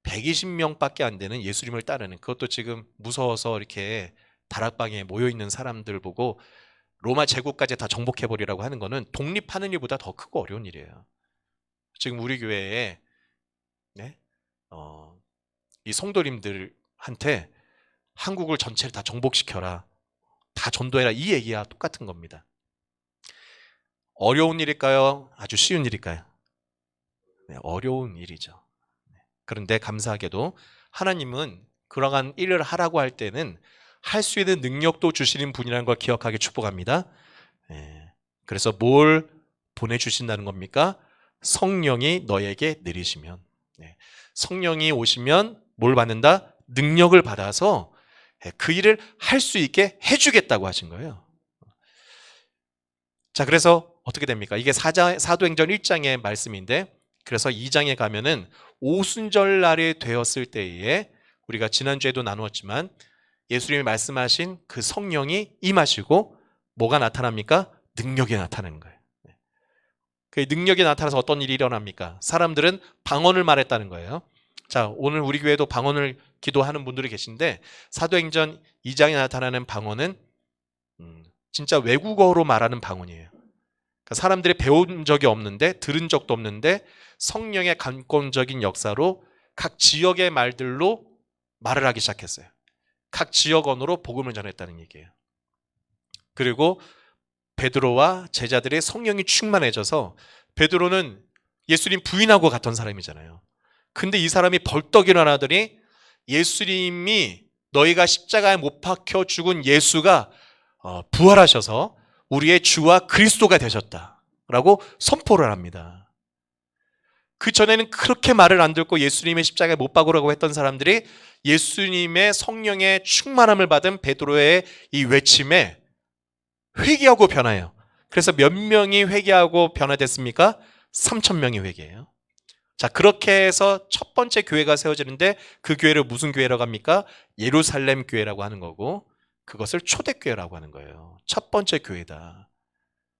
120명밖에 안 되는 예수님을 따르는, 그것도 지금 무서워서 이렇게 다락방에 모여 있는 사람들 보고 로마 제국까지 다 정복해 버리라고 하는 거는 독립하는 일보다 더 크고 어려운 일이에요. 지금 우리 교회에 이 성도님들한테 한국을 전체를 다 정복시켜라, 다 전도해라, 이 얘기와 똑같은 겁니다. 어려운 일일까요? 아주 쉬운 일일까요? 네, 어려운 일이죠. 그런데 감사하게도 하나님은 그러한 일을 하라고 할 때는 할 수 있는 능력도 주시는 분이라는 걸 기억하게 축복합니다. 그래서 뭘 보내주신다는 겁니까? 성령이 너에게 내리시면, 성령이 오시면 뭘 받는다? 능력을 받아서 그 일을 할 수 있게 해주겠다고 하신 거예요. 자, 그래서 어떻게 됩니까? 이게 사도행전 1장의 말씀인데, 그래서 2장에 가면은 오순절 날이 되었을 때에 우리가 지난주에도 나누었지만 예수님이 말씀하신 그 성령이 임하시고 뭐가 나타납니까? 능력이 나타나는 거예요. 그 능력이 나타나서 어떤 일이 일어납니까? 사람들은 방언을 말했다는 거예요. 자, 오늘 우리 교회도 방언을 기도하는 분들이 계신데 사도행전 2장에 나타나는 방언은 진짜 외국어로 말하는 방언이에요. 그러니까 사람들이 배운 적이 없는데, 들은 적도 없는데 성령의 감권적인 역사로 각 지역의 말들로 말을 하기 시작했어요. 각 지역 언어로 복음을 전했다는 얘기예요. 그리고 베드로와 제자들의 성령이 충만해져서, 베드로는 예수님 부인하고 갔던 사람이잖아요. 근데 이 사람이 벌떡 일어나더니 예수님이, 너희가 십자가에 못 박혀 죽은 예수가 부활하셔서 우리의 주와 그리스도가 되셨다라고 선포를 합니다. 그 전에는 그렇게 말을 안 듣고 예수님의 십자가에 못 박으라고 했던 사람들이 예수님의 성령의 충만함을 받은 베드로의 이 외침에 회개하고 변화해요. 그래서 몇 명이 회개하고 변화됐습니까? 3,000명이 회개해요. 자, 그렇게 해서 첫 번째 교회가 세워지는데, 그 교회를 무슨 교회라고 합니까? 예루살렘 교회라고 하는 거고, 그것을 초대교회라고 하는 거예요. 첫 번째 교회다.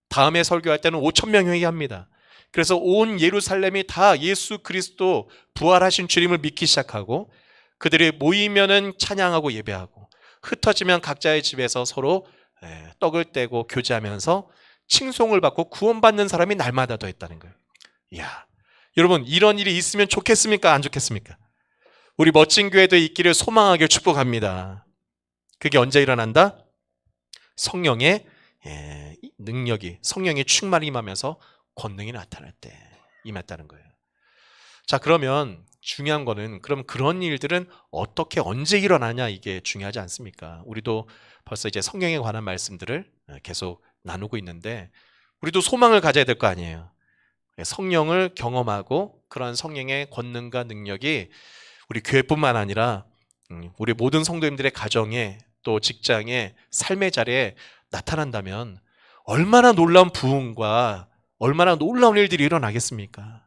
다음에 설교할 때는 5,000명 회개합니다. 그래서 온 예루살렘이 다 예수 그리스도 부활하신 주님을 믿기 시작하고, 그들이 모이면은 찬양하고 예배하고, 흩어지면 각자의 집에서 서로 떡을 떼고 교제하면서 칭송을 받고 구원받는 사람이 날마다 더 있다는 거예요. 이야, 여러분, 이런 일이 있으면 좋겠습니까? 안 좋겠습니까? 우리 멋진 교회도 있기를 소망하길 축복합니다. 그게 언제 일어난다? 성령의 능력이, 성령의 충만이 임하면서 권능이 나타날 때 임했다는 거예요. 자, 그러면 중요한 거는 그럼 그런 일들은 어떻게 언제 일어나냐, 이게 중요하지 않습니까? 우리도 벌써 이제 성령에 관한 말씀들을 계속 나누고 있는데 우리도 소망을 가져야 될 거 아니에요. 성령을 경험하고 그런 성령의 권능과 능력이 우리 교회뿐만 아니라 우리 모든 성도님들의 가정에 또 직장에 삶의 자리에 나타난다면 얼마나 놀라운 부흥과 얼마나 놀라운 일들이 일어나겠습니까?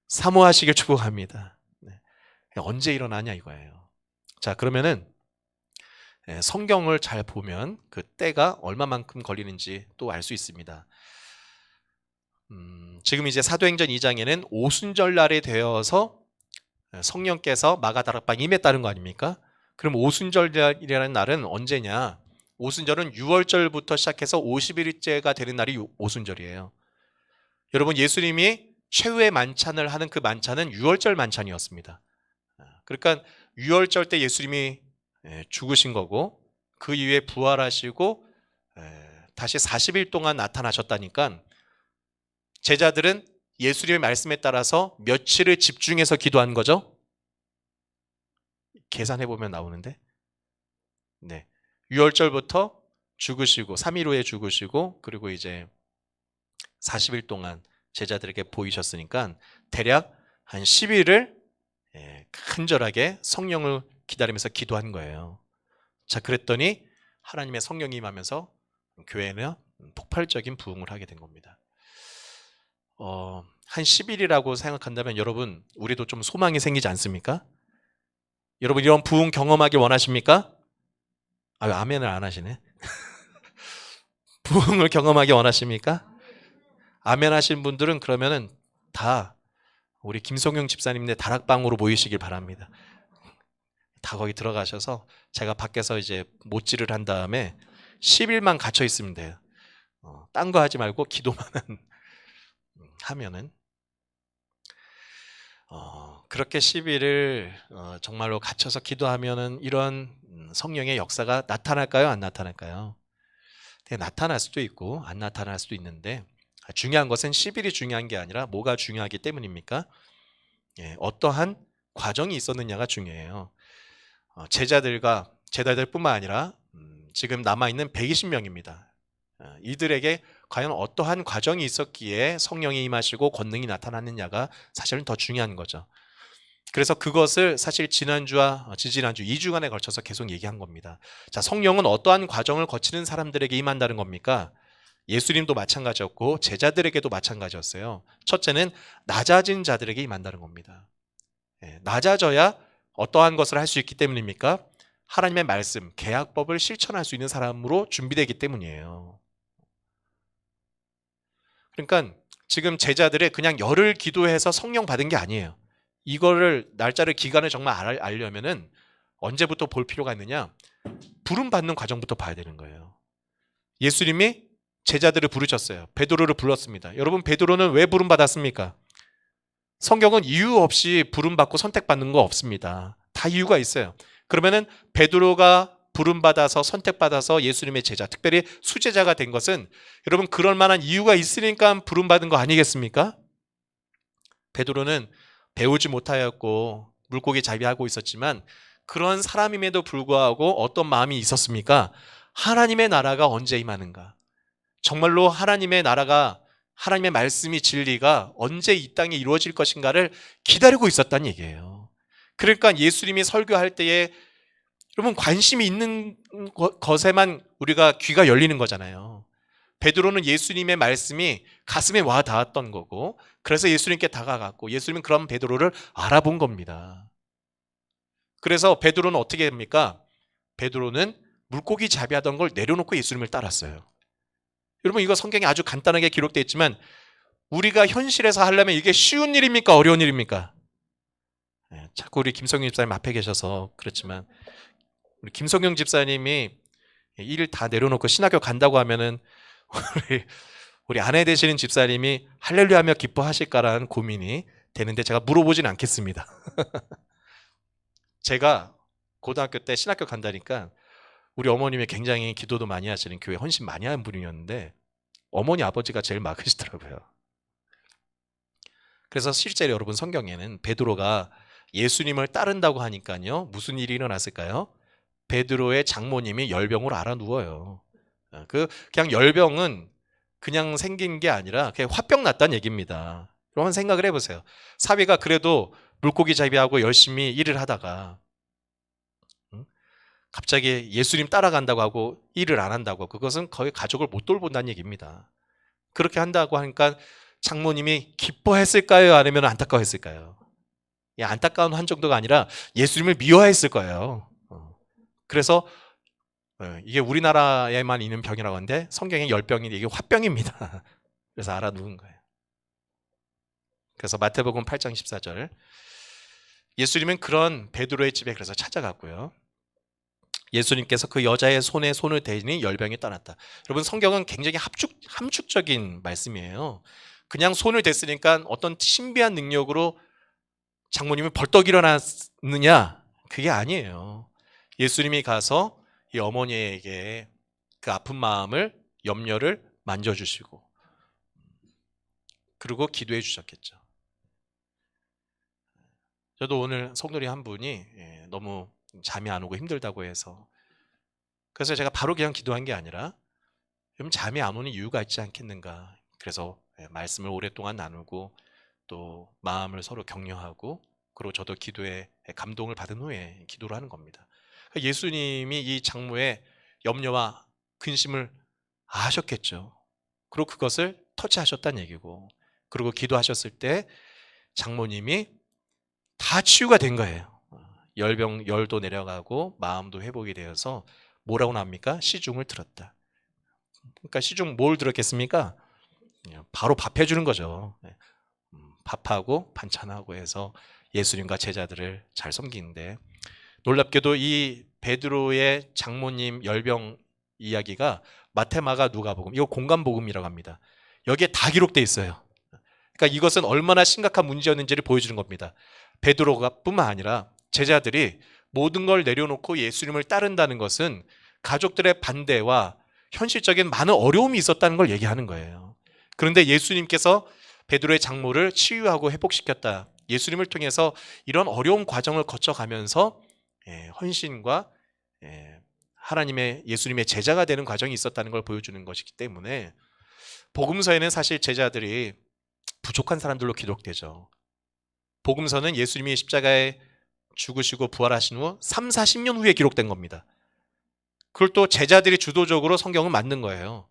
사모하시길 축복합니다. 언제 일어나냐 이거예요. 자, 그러면은 성경을 잘 보면 그 때가 얼마만큼 걸리는지 또 알 수 있습니다. 지금 이제 사도행전 2장에는 오순절날에 되어서 성령께서 마가다락방에 임했다는 거 아닙니까? 그럼 오순절이라는 날은 언제냐? 오순절은 6월절부터 시작해서 50일째가 되는 날이 오순절이에요. 여러분, 예수님이 최후의 만찬을 하는 그 만찬은 6월절 만찬이었습니다. 그러니까 6월절 때 예수님이 죽으신 거고 그 이후에 부활하시고 다시 40일 동안 나타나셨다니까 제자들은 예수님의 말씀에 따라서 며칠을 집중해서 기도한 거죠? 계산해보면 나오는데 6월절부터 죽으시고 3일 후에 죽으시고 그리고 이제 40일 동안 제자들에게 보이셨으니까 대략 한 10일을 간절하게 성령을 기다리면서 기도한 거예요. 자, 그랬더니 하나님의 성령이 임하면서 교회는 폭발적인 부흥을 하게 된 겁니다. 한 10일이라고 생각한다면 여러분, 우리도 좀 소망이 생기지 않습니까? 여러분, 이런 부흥 경험하기 원하십니까? 아멘을 안 하시네. 부흥을 경험하기 원하십니까? 아멘 하신 분들은 그러면은 다 우리 김성용 집사님네 다락방으로 모이시길 바랍니다. 다 거기 들어가셔서 제가 밖에서 이제 못질을 한 다음에 10일만 갇혀 있으면 돼요. 딴 거 하지 말고 기도만 하면은 그렇게 10일을 정말로 갇혀서 기도하면은 이런 성령의 역사가 나타날까요? 안 나타날까요? 나타날 수도 있고 안 나타날 수도 있는데 중요한 것은 10일이 중요한 게 아니라 뭐가 중요하기 때문입니까? 어떠한 과정이 있었느냐가 중요해요. 제자들뿐만 아니라 지금 남아있는 120명입니다. 이들에게 과연 어떠한 과정이 있었기에 성령이 임하시고 권능이 나타났느냐가 사실은 더 중요한 거죠. 그래서 그것을 사실 지난주와 지지난주 2주간에 걸쳐서 계속 얘기한 겁니다. 자, 성령은 어떠한 과정을 거치는 사람들에게 임한다는 겁니까? 예수님도 마찬가지였고 제자들에게도 마찬가지였어요. 첫째는 낮아진 자들에게 임한다는 겁니다. 낮아져야 어떠한 것을 할 수 있기 때문입니까? 하나님의 말씀, 계약법을 실천할 수 있는 사람으로 준비되기 때문이에요. 그러니까 지금 제자들의 그냥 열흘 기도해서 성령 받은 게 아니에요. 이거를 날짜를 기간을 정말 알려면은 언제부터 볼 필요가 있느냐? 부름 받는 과정부터 봐야 되는 거예요. 예수님이 제자들을 부르셨어요. 베드로를 불렀습니다. 여러분, 베드로는 왜 부름 받았습니까? 성경은 이유 없이 부름 받고 선택받는 거 없습니다. 다 이유가 있어요. 그러면은 베드로가 부름 받아서 선택받아서 예수님의 제자, 특별히 수제자가 된 것은 여러분 그럴 만한 이유가 있으니까 부름 받은 거 아니겠습니까? 베드로는 배우지 못하였고 물고기 잡이하고 있었지만 그런 사람임에도 불구하고 어떤 마음이 있었습니까? 하나님의 나라가 언제 임하는가? 정말로 하나님의 나라가, 하나님의 말씀이, 진리가 언제 이 땅에 이루어질 것인가를 기다리고 있었다는 얘기예요. 그러니까 예수님이 설교할 때에 여러분 관심이 있는 것에만 우리가 귀가 열리는 거잖아요. 베드로는 예수님의 말씀이 가슴에 와 닿았던 거고 그래서 예수님께 다가갔고 예수님은 그런 베드로를 알아본 겁니다. 그래서 베드로는 어떻게 됩니까? 베드로는 물고기 잡이하던 걸 내려놓고 예수님을 따랐어요. 여러분, 이거 성경에 아주 간단하게 기록되어 있지만 우리가 현실에서 하려면 이게 쉬운 일입니까? 어려운 일입니까? 자꾸 우리 김성용 집사님 앞에 계셔서 그렇지만 우리 김성용 집사님이 일을 다 내려놓고 신학교 간다고 하면은 우리 아내 되시는 집사님이 할렐루야 하며 기뻐하실까라는 고민이 되는데 제가 물어보진 않겠습니다. 제가 고등학교 때 신학교 간다니까 우리 어머님이 굉장히 기도도 많이 하시는 교회 헌신 많이 하는 분이었는데 어머니 아버지가 제일 막으시더라고요. 그래서 실제로 여러분 성경에는 베드로가 예수님을 따른다고 하니까요. 무슨 일이 일어났을까요? 베드로의 장모님이 열병으로 알아 누워요. 그냥 열병은 그냥 생긴 게 아니라 그냥 화병 났다는 얘기입니다. 그러면 생각을 해보세요. 사위가 그래도 물고기 잡이하고 열심히 일을 하다가 갑자기 예수님 따라간다고 하고 일을 안 한다고, 그것은 거의 가족을 못 돌본다는 얘기입니다. 그렇게 한다고 하니까 장모님이 기뻐했을까요? 아니면 안타까워했을까요? 안타까운 한 정도가 아니라 예수님을 미워했을 거예요. 그래서 이게 우리나라에만 있는 병이라고 하는데 성경에 열병이 이게 화병입니다. 그래서 알아누운 거예요. 그래서 마태복음 8장 14절 예수님은 그런 베드로의 집에 그래서 찾아갔고요. 예수님께서 그 여자의 손에 손을 대니 열병이 떠났다. 여러분 성경은 굉장히 함축적인 말씀이에요. 그냥 손을 댔으니까 어떤 신비한 능력으로 장모님이 벌떡 일어났느냐? 그게 아니에요. 예수님이 가서 이 어머니에게 그 아픈 마음을, 염려를 만져주시고 그리고 기도해 주셨겠죠. 저도 오늘 성도님 한 분이 너무 잠이 안 오고 힘들다고 해서 그래서 제가 바로 그냥 기도한 게 아니라 좀 잠이 안 오는 이유가 있지 않겠는가. 그래서 말씀을 오랫동안 나누고 또 마음을 서로 격려하고 그리고 저도 기도에 감동을 받은 후에 기도를 하는 겁니다. 예수님이 이 장모의 염려와 근심을 아셨겠죠. 그리고 그것을 터치하셨다는 얘기고 그리고 기도하셨을 때 장모님이 다 치유가 된 거예요. 열도 내려가고 마음도 회복이 되어서 뭐라고 나옵니까? 시중을 들었다. 그러니까 시중 뭘 들었겠습니까? 바로 밥 해주는 거죠. 밥하고 반찬하고 해서 예수님과 제자들을 잘 섬기는데 놀랍게도 이 베드로의 장모님 열병 이야기가 마태, 마가, 누가복음, 이거 공간복음이라고 합니다. 여기에 다 기록되어 있어요. 그러니까 이것은 얼마나 심각한 문제였는지를 보여주는 겁니다. 베드로가 뿐만 아니라 제자들이 모든 걸 내려놓고 예수님을 따른다는 것은 가족들의 반대와 현실적인 많은 어려움이 있었다는 걸 얘기하는 거예요. 그런데 예수님께서 베드로의 장모를 치유하고 회복시켰다. 예수님을 통해서 이런 어려운 과정을 거쳐가면서 헌신과 하나님의 예수님의 제자가 되는 과정이 있었다는 걸 보여주는 것이기 때문에 복음서에는 사실 제자들이 부족한 사람들로 기록되죠. 복음서는 예수님이 십자가에 죽으시고 부활하신 후 3, 40년 후에 기록된 겁니다. 그걸 또 제자들이 주도적으로 성경을 만든 거예요.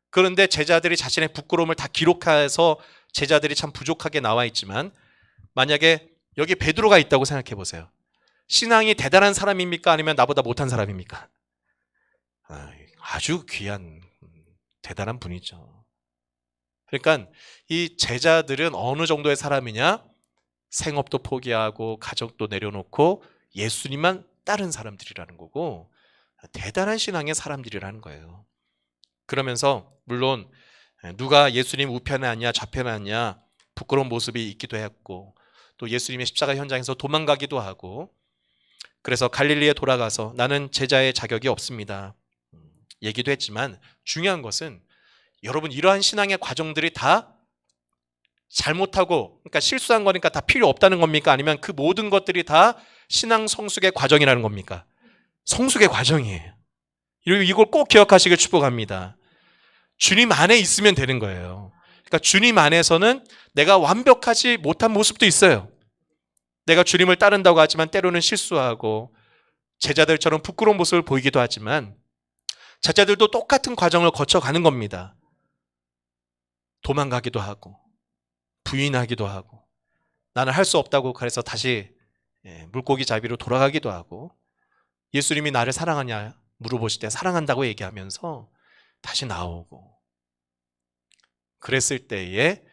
그런데 제자들이 자신의 부끄러움을 다 기록해서 제자들이 참 부족하게 나와 있지만 만약에 여기 베드로가 있다고 생각해 보세요. 신앙이 대단한 사람입니까? 아니면 나보다 못한 사람입니까? 아주 귀한 대단한 분이죠. 그러니까 이 제자들은 어느 정도의 사람이냐? 생업도 포기하고 가족도 내려놓고 예수님만 따른 사람들이라는 거고 대단한 신앙의 사람들이라는 거예요. 그러면서 물론 누가 예수님 우편에 앉냐 좌편에 앉냐 부끄러운 모습이 있기도 했고 또 예수님의 십자가 현장에서 도망가기도 하고 그래서 갈릴리에 돌아가서 나는 제자의 자격이 없습니다 얘기도 했지만 중요한 것은 여러분 이러한 신앙의 과정들이 다 잘못하고 그러니까 실수한 거니까 다 필요 없다는 겁니까? 아니면 그 모든 것들이 다 신앙 성숙의 과정이라는 겁니까? 성숙의 과정이에요. 이걸 꼭 기억하시길 축복합니다. 주님 안에 있으면 되는 거예요. 그러니까 주님 안에서는 내가 완벽하지 못한 모습도 있어요. 내가 주님을 따른다고 하지만 때로는 실수하고 제자들처럼 부끄러운 모습을 보이기도 하지만 제자들도 똑같은 과정을 거쳐가는 겁니다. 도망가기도 하고 부인하기도 하고 나는 할 수 없다고 그래서 다시 물고기 잡이로 돌아가기도 하고 예수님이 나를 사랑하냐 물어보실 때 사랑한다고 얘기하면서 다시 나오고 그랬을 때에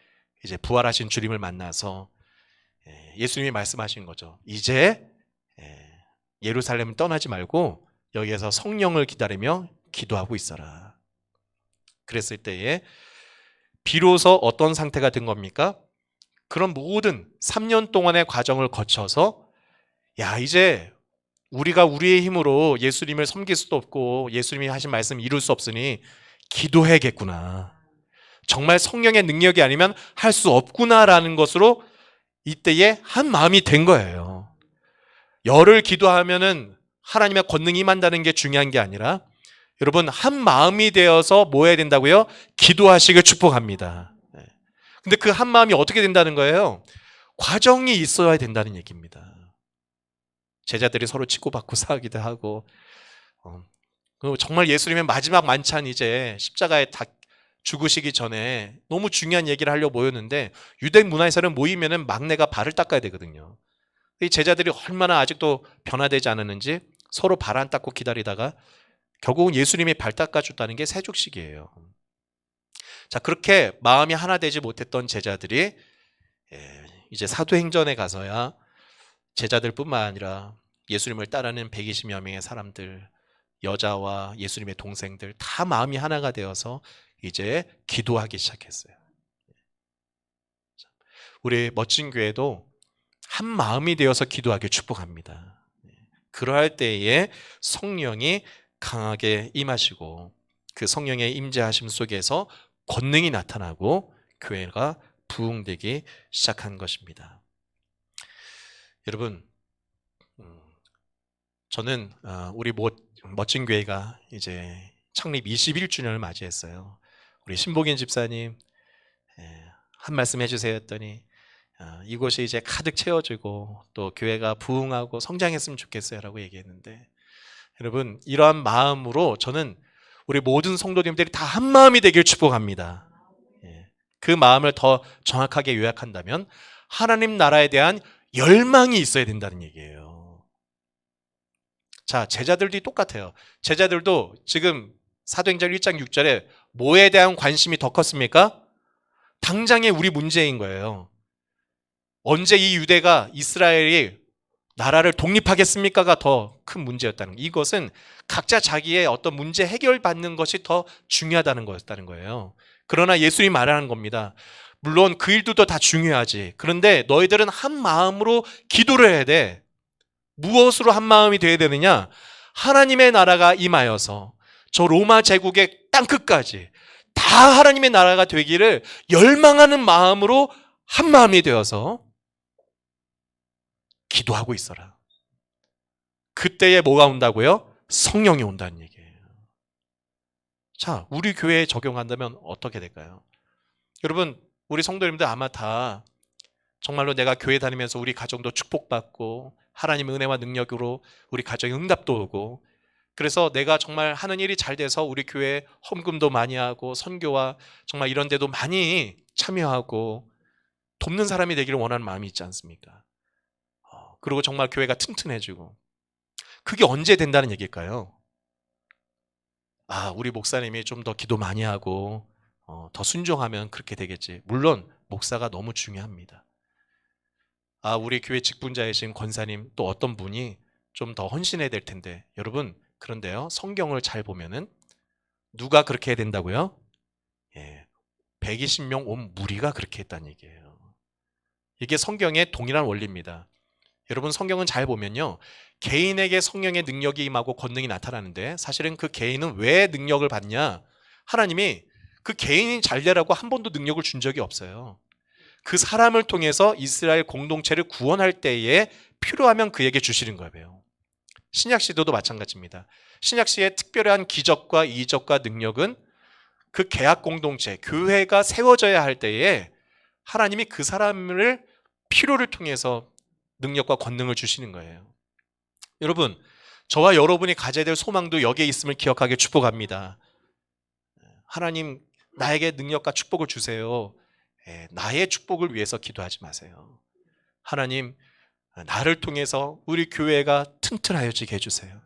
이제 부활하신 주님을 만나서 예수님이 말씀하신 거죠. 이제 예루살렘을 떠나지 말고 여기에서 성령을 기다리며 기도하고 있어라. 그랬을 때에 비로소 어떤 상태가 된 겁니까? 그런 모든 3년 동안의 과정을 거쳐서 야, 이제 우리가 우리의 힘으로 예수님을 섬길 수도 없고 예수님이 하신 말씀 이룰 수 없으니 기도해야겠구나. 정말 성령의 능력이 아니면 할 수 없구나라는 것으로 이때에 한 마음이 된 거예요. 열을 기도하면은 하나님의 권능이 임한다는 게 중요한 게 아니라 여러분 한 마음이 되어서 뭐 해야 된다고요? 기도하시길 축복합니다. 근데 그 한 마음이 어떻게 된다는 거예요? 과정이 있어야 된다는 얘기입니다. 제자들이 서로 치고받고 싸우기도 하고 그리고 정말 예수님의 마지막 만찬 이제 십자가에 다 죽으시기 전에 너무 중요한 얘기를 하려고 모였는데 유대 문화에서는 모이면은 막내가 발을 닦아야 되거든요. 이 제자들이 얼마나 아직도 변화되지 않았는지 서로 발 안 닦고 기다리다가 결국은 예수님이 발 닦아줬다는 게 세족식이에요. 자, 그렇게 마음이 하나 되지 못했던 제자들이 이제 사도행전에 가서야 제자들뿐만 아니라 예수님을 따르는 120여 명의 사람들, 여자와 예수님의 동생들 다 마음이 하나가 되어서 이제 기도하기 시작했어요. 우리 멋진 교회도 한 마음이 되어서 기도하길 축복합니다. 그러할 때에 성령이 강하게 임하시고 그 성령의 임재하심 속에서 권능이 나타나고 교회가 부흥되기 시작한 것입니다. 여러분, 저는 우리 멋진 교회가 이제 창립 21주년을 맞이했어요. 우리 신복인 집사님 한 말씀 해주세요 했더니 이곳이 이제 가득 채워지고 또 교회가 부흥하고 성장했으면 좋겠어요 라고 얘기했는데 여러분 이러한 마음으로 저는 우리 모든 성도님들이 다 한 마음이 되길 축복합니다. 그 마음을 더 정확하게 요약한다면 하나님 나라에 대한 열망이 있어야 된다는 얘기예요. 자, 제자들도 똑같아요. 제자들도 지금 사도행전 1장 6절에 뭐에 대한 관심이 더 컸습니까? 당장의 우리 문제인 거예요. 언제 이 유대가 이스라엘이 나라를 독립하겠습니까가 더 큰 문제였다는 거예요. 이것은 각자 자기의 어떤 문제 해결받는 것이 더 중요하다는 거였다는 거예요. 그러나 예수님이 말하는 겁니다. 물론 그 일도 다 중요하지. 그런데 너희들은 한 마음으로 기도를 해야 돼. 무엇으로 한 마음이 되어야 되느냐? 하나님의 나라가 임하여서 저 로마 제국의 땅끝까지 다 하나님의 나라가 되기를 열망하는 마음으로 한 마음이 되어서 기도하고 있어라. 그때에 뭐가 온다고요? 성령이 온다는 얘기예요. 자, 우리 교회에 적용한다면 어떻게 될까요? 여러분, 우리 성도님들 아마 다 정말로 내가 교회 다니면서 우리 가정도 축복받고 하나님의 은혜와 능력으로 우리 가정에 응답도 오고 그래서 내가 정말 하는 일이 잘 돼서 우리 교회 헌금도 많이 하고 선교와 정말 이런 데도 많이 참여하고 돕는 사람이 되기를 원하는 마음이 있지 않습니까? 그리고 정말 교회가 튼튼해지고 그게 언제 된다는 얘기일까요? 우리 목사님이 좀 더 기도 많이 하고 더 순종하면 그렇게 되겠지. 물론 목사가 너무 중요합니다. 우리 교회 직분자이신 권사님 또 어떤 분이 좀 더 헌신해야 될 텐데 여러분 그런데요 성경을 잘 보면은 누가 그렇게 해야 된다고요? 120명 온 무리가 그렇게 했다는 얘기예요. 이게 성경의 동일한 원리입니다. 여러분 성경은 잘 보면요 개인에게 성령의 능력이 임하고 권능이 나타나는데 사실은 그 개인은 왜 능력을 받냐? 하나님이 그 개인이 잘 되라고 한 번도 능력을 준 적이 없어요. 그 사람을 통해서 이스라엘 공동체를 구원할 때에 필요하면 그에게 주시는 거예요. 신약 시대도 마찬가지입니다. 신약 시대의 특별한 기적과 이적과 능력은 그 개학 공동체, 교회가 세워져야 할 때에 하나님이 그 사람을 필요를 통해서 능력과 권능을 주시는 거예요. 여러분, 저와 여러분이 가져야 될 소망도 여기에 있음을 기억하게 축복합니다. 하나님, 나에게 능력과 축복을 주세요. 나의 축복을 위해서 기도하지 마세요. 하나님, 나를 통해서 우리 교회가 튼튼하여지게 해주세요.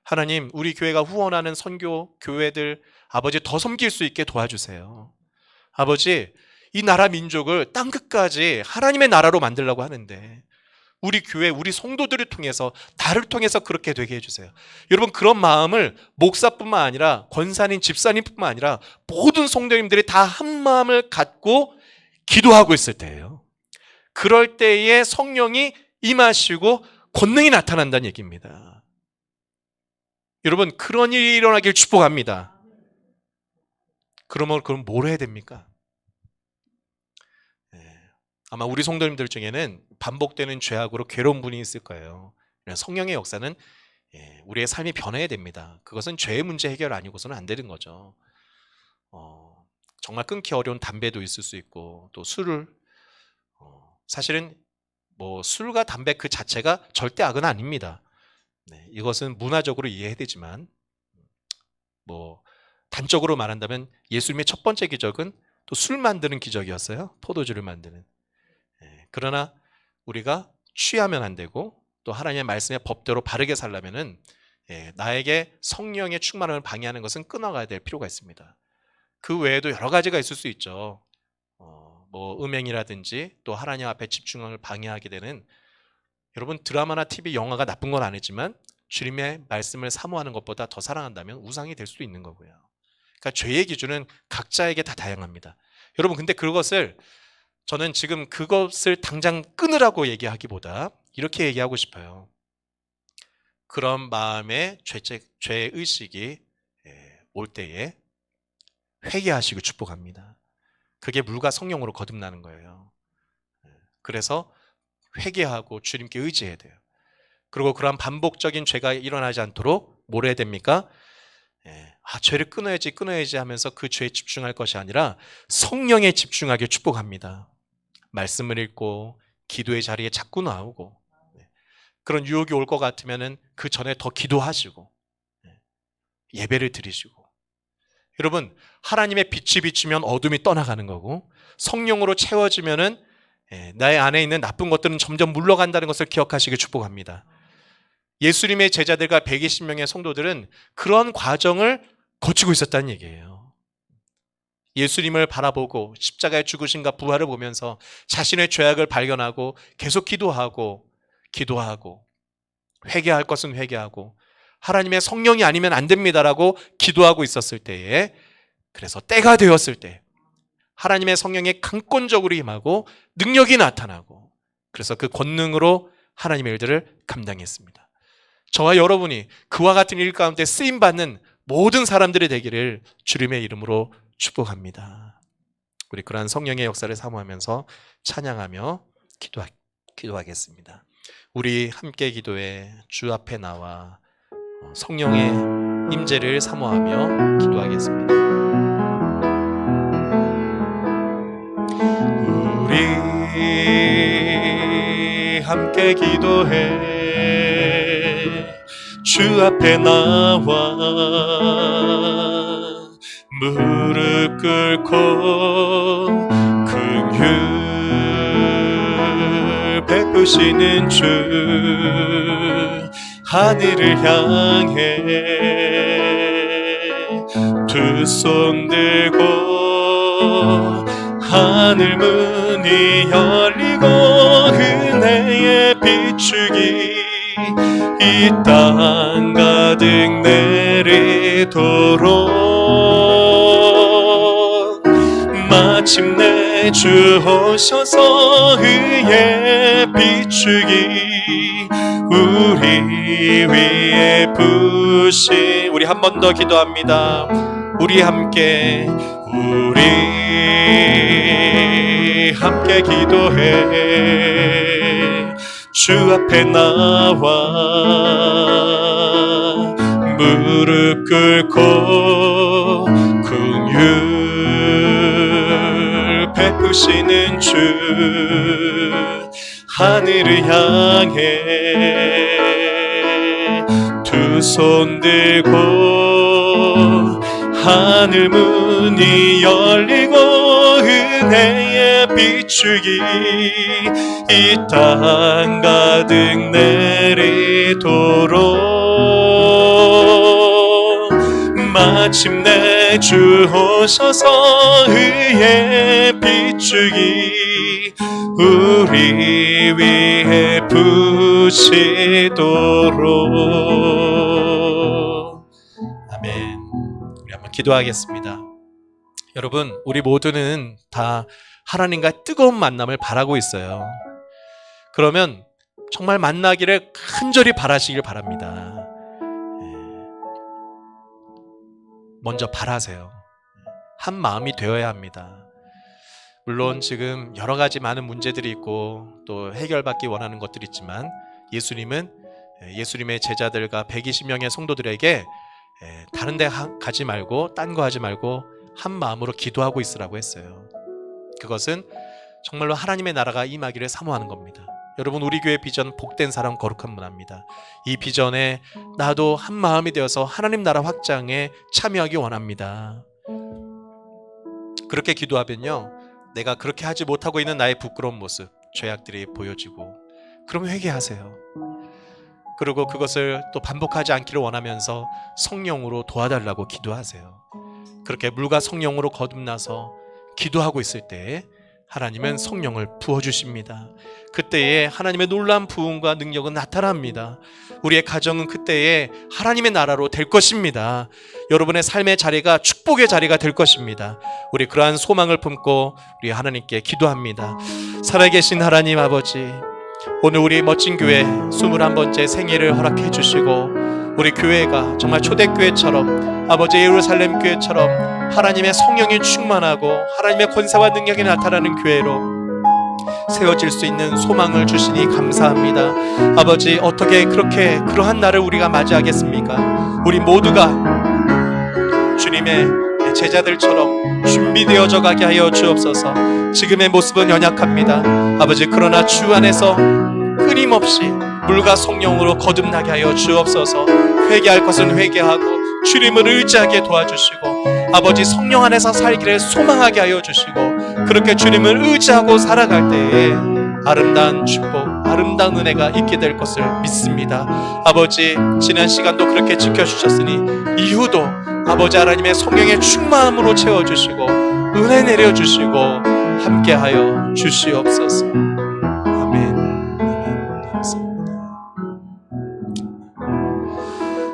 하나님, 우리 교회가 후원하는 선교 교회들 아버지 더 섬길 수 있게 도와주세요. 아버지, 이 나라 민족을 땅끝까지 하나님의 나라로 만들려고 하는데 우리 교회, 우리 성도들을 통해서 나를 통해서 그렇게 되게 해주세요. 여러분 그런 마음을 목사뿐만 아니라 권사님, 집사님뿐만 아니라 모든 성도님들이 다 한 마음을 갖고 기도하고 있을 때예요. 그럴 때에 성령이 임하시고 권능이 나타난다는 얘기입니다. 여러분, 그런 일이 일어나길 축복합니다. 그러면 그럼 뭘 해야 됩니까? 아마 우리 성도님들 중에는 반복되는 죄악으로 괴로운 분이 있을 거예요. 성령의 역사는 우리의 삶이 변해야 됩니다. 그것은 죄의 문제 해결 아니고서는 안 되는 거죠. 정말 끊기 어려운 담배도 있을 수 있고, 또 술을, 사실은 뭐 술과 담배 그 자체가 절대 악은 아닙니다. 이것은 문화적으로 이해해야 되지만, 뭐 단적으로 말한다면 예수님의 첫 번째 기적은 또 술 만드는 기적이었어요. 포도주를 만드는. 그러나 우리가 취하면 안 되고, 또 하나님의 말씀의 법대로 바르게 살려면은 나에게 성령의 충만함을 방해하는 것은 끊어가야 될 필요가 있습니다. 그 외에도 여러 가지가 있을 수 있죠. 뭐 음행이라든지 또 하나님 앞에 집중을 방해하게 되는, 여러분 드라마나 TV, 영화가 나쁜 건 아니지만 주님의 말씀을 사모하는 것보다 더 사랑한다면 우상이 될 수도 있는 거고요. 그러니까 죄의 기준은 각자에게 다 다양합니다. 여러분, 근데 그것을 저는 지금 그것을 당장 끊으라고 얘기하기보다 이렇게 얘기하고 싶어요. 그런 마음의 죄의식이 올 때에 회개하시고 축복합니다. 그게 물과 성령으로 거듭나는 거예요. 그래서 회개하고 주님께 의지해야 돼요. 그리고 그러한 반복적인 죄가 일어나지 않도록 뭘 해야 됩니까? 죄를 끊어야지 하면서 그 죄에 집중할 것이 아니라 성령에 집중하게 축복합니다. 말씀을 읽고 기도의 자리에 자꾸 나오고, 그런 유혹이 올 것 같으면은 그 전에 더 기도하시고 예배를 드리시고. 여러분, 하나님의 빛이 비치면 어둠이 떠나가는 거고, 성령으로 채워지면은 나의 안에 있는 나쁜 것들은 점점 물러간다는 것을 기억하시길 축복합니다. 예수님의 제자들과 120명의 성도들은 그런 과정을 거치고 있었다는 얘기예요. 예수님을 바라보고 십자가의 죽으심과 부활을 보면서 자신의 죄악을 발견하고 계속 기도하고 회개할 것은 회개하고 하나님의 성령이 아니면 안 됩니다라고 기도하고 있었을 때에, 그래서 때가 되었을 때 하나님의 성령이 강권적으로 임하고 능력이 나타나고, 그래서 그 권능으로 하나님의 일들을 감당했습니다. 저와 여러분이 그와 같은 일 가운데 쓰임받는 모든 사람들이 되기를 주님의 이름으로 축복합니다. 우리 그러한 성령의 역사를 사모하면서 찬양하며 기도하겠습니다. 우리 함께 기도해 주 앞에 나와 성령의 임재를 사모하며 기도하겠습니다. 우리 함께 기도해 주 앞에 나와 무릎 꿇고 긍휼 베푸시는 주 하늘을 향해 두 손 들고 하늘 문이 열리고 은혜의 비추기 이 땅 가득 내리도록 마침내 주 오셔서 의의 비추기 우리 위에 부시. 우리 한 번 더 기도합니다. 우리 함께 기도해 주 앞에 나와 무릎 꿇고 긍휼 베푸시는 주 하늘을 향해 두 손 들고 하늘 문이 열리고 은혜의 비추기 이 땅 가득 내리도록 마침내 주 오셔서 의의 비추기 우리 위에 부시도록. 아멘. 우리 한번 기도하겠습니다. 여러분, 우리 모두는 다 하나님과 뜨거운 만남을 바라고 있어요. 그러면 정말 만나기를 간절히 바라시길 바랍니다. 먼저 바라세요. 한 마음이 되어야 합니다. 물론 지금 여러 가지 많은 문제들이 있고 또 해결받기 원하는 것들이 있지만 예수님은 예수님의 제자들과 120명의 성도들에게 다른 데 가지 말고 딴 거 하지 말고 한 마음으로 기도하고 있으라고 했어요. 그것은 정말로 하나님의 나라가 임하기를 사모하는 겁니다. 여러분, 우리 교회 비전 복된 사람 거룩한 문화입니다. 이 비전에 나도 한 마음이 되어서 하나님 나라 확장에 참여하기 원합니다. 그렇게 기도하면요, 내가 그렇게 하지 못하고 있는 나의 부끄러운 모습, 죄악들이 보여지고, 그럼 회개하세요. 그리고 그것을 또 반복하지 않기를 원하면서 성령으로 도와달라고 기도하세요. 그렇게 물과 성령으로 거듭나서 기도하고 있을 때 하나님은 성령을 부어주십니다. 그때에 하나님의 놀라운 부흥과 능력은 나타납니다. 우리의 가정은 그때에 하나님의 나라로 될 것입니다. 여러분의 삶의 자리가 축복의 자리가 될 것입니다. 우리 그러한 소망을 품고 우리 하나님께 기도합니다. 살아계신 하나님 아버지, 오늘 우리 멋진 교회 21번째 생일을 허락해 주시고 우리 교회가 정말 초대교회처럼 아버지 예루살렘 교회처럼 하나님의 성령이 충만하고 하나님의 권세와 능력이 나타나는 교회로 세워질 수 있는 소망을 주시니 감사합니다. 아버지, 어떻게 그렇게 그러한 날을 우리가 맞이하겠습니까? 우리 모두가 주님의 제자들처럼 준비되어져 가게 하여 주옵소서. 지금의 모습은 연약합니다. 아버지, 그러나 주 안에서 끊임없이 물과 성령으로 거듭나게 하여 주옵소서. 회개할 것은 회개하고 주님을 의지하게 도와주시고 아버지, 성령 안에서 살기를 소망하게 하여 주시고 그렇게 주님을 의지하고 살아갈 때에 아름다운 축복, 아름다운 은혜가 있게 될 것을 믿습니다. 아버지, 지난 시간도 그렇게 지켜주셨으니 이후도 아버지 하나님의 성령의 충만함으로 채워주시고 은혜 내려주시고 함께하여 주시옵소서. 아멘. 감사합니다.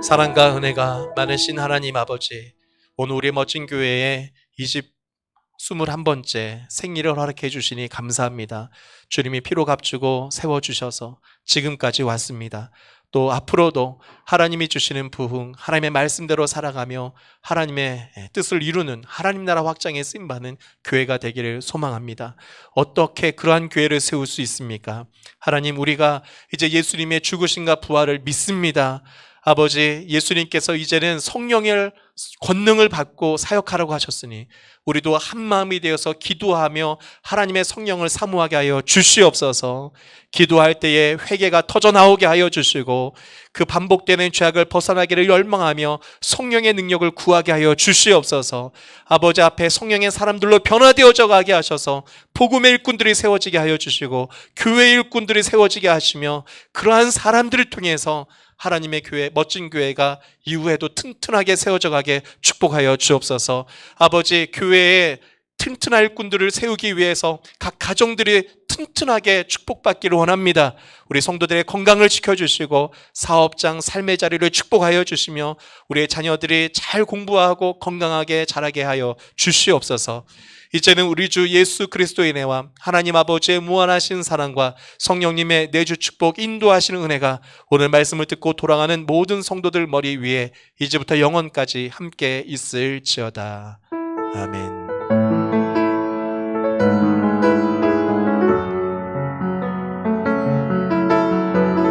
사랑과 은혜가 많으신 하나님 아버지, 오늘 우리 멋진 교회에 21번째 생일을 허락해 주시니 감사합니다. 주님이 피로 값주고 세워주셔서 지금까지 왔습니다. 또 앞으로도 하나님이 주시는 부흥, 하나님의 말씀대로 살아가며 하나님의 뜻을 이루는 하나님 나라 확장에 쓰임받는 교회가 되기를 소망합니다. 어떻게 그러한 교회를 세울 수 있습니까? 하나님, 우리가 이제 예수님의 죽으심과 부활을 믿습니다. 아버지, 예수님께서 이제는 성령의 권능을 받고 사역하라고 하셨으니 우리도 한 마음이 되어서 기도하며 하나님의 성령을 사모하게 하여 주시옵소서. 기도할 때에 회개가 터져나오게 하여 주시고 그 반복되는 죄악을 벗어나기를 열망하며 성령의 능력을 구하게 하여 주시옵소서. 아버지 앞에 성령의 사람들로 변화되어져 가게 하셔서 복음의 일꾼들이 세워지게 하여 주시고 교회 일꾼들이 세워지게 하시며 그러한 사람들을 통해서 하나님의 교회, 멋진 교회가 이후에도 튼튼하게 세워져 가게 축복하여 주옵소서. 아버지, 교회에 튼튼한 일꾼들을 세우기 위해서 각 가정들이 튼튼하게 축복받기를 원합니다. 우리 성도들의 건강을 지켜주시고 사업장, 삶의 자리를 축복하여 주시며 우리의 자녀들이 잘 공부하고 건강하게 자라게 하여 주시옵소서. 이제는 우리 주 예수 그리스도의 은혜와 하나님 아버지의 무한하신 사랑과 성령님의 내주 축복 인도하시는 은혜가 오늘 말씀을 듣고 돌아가는 모든 성도들 머리 위에 이제부터 영원까지 함께 있을지어다. 아멘.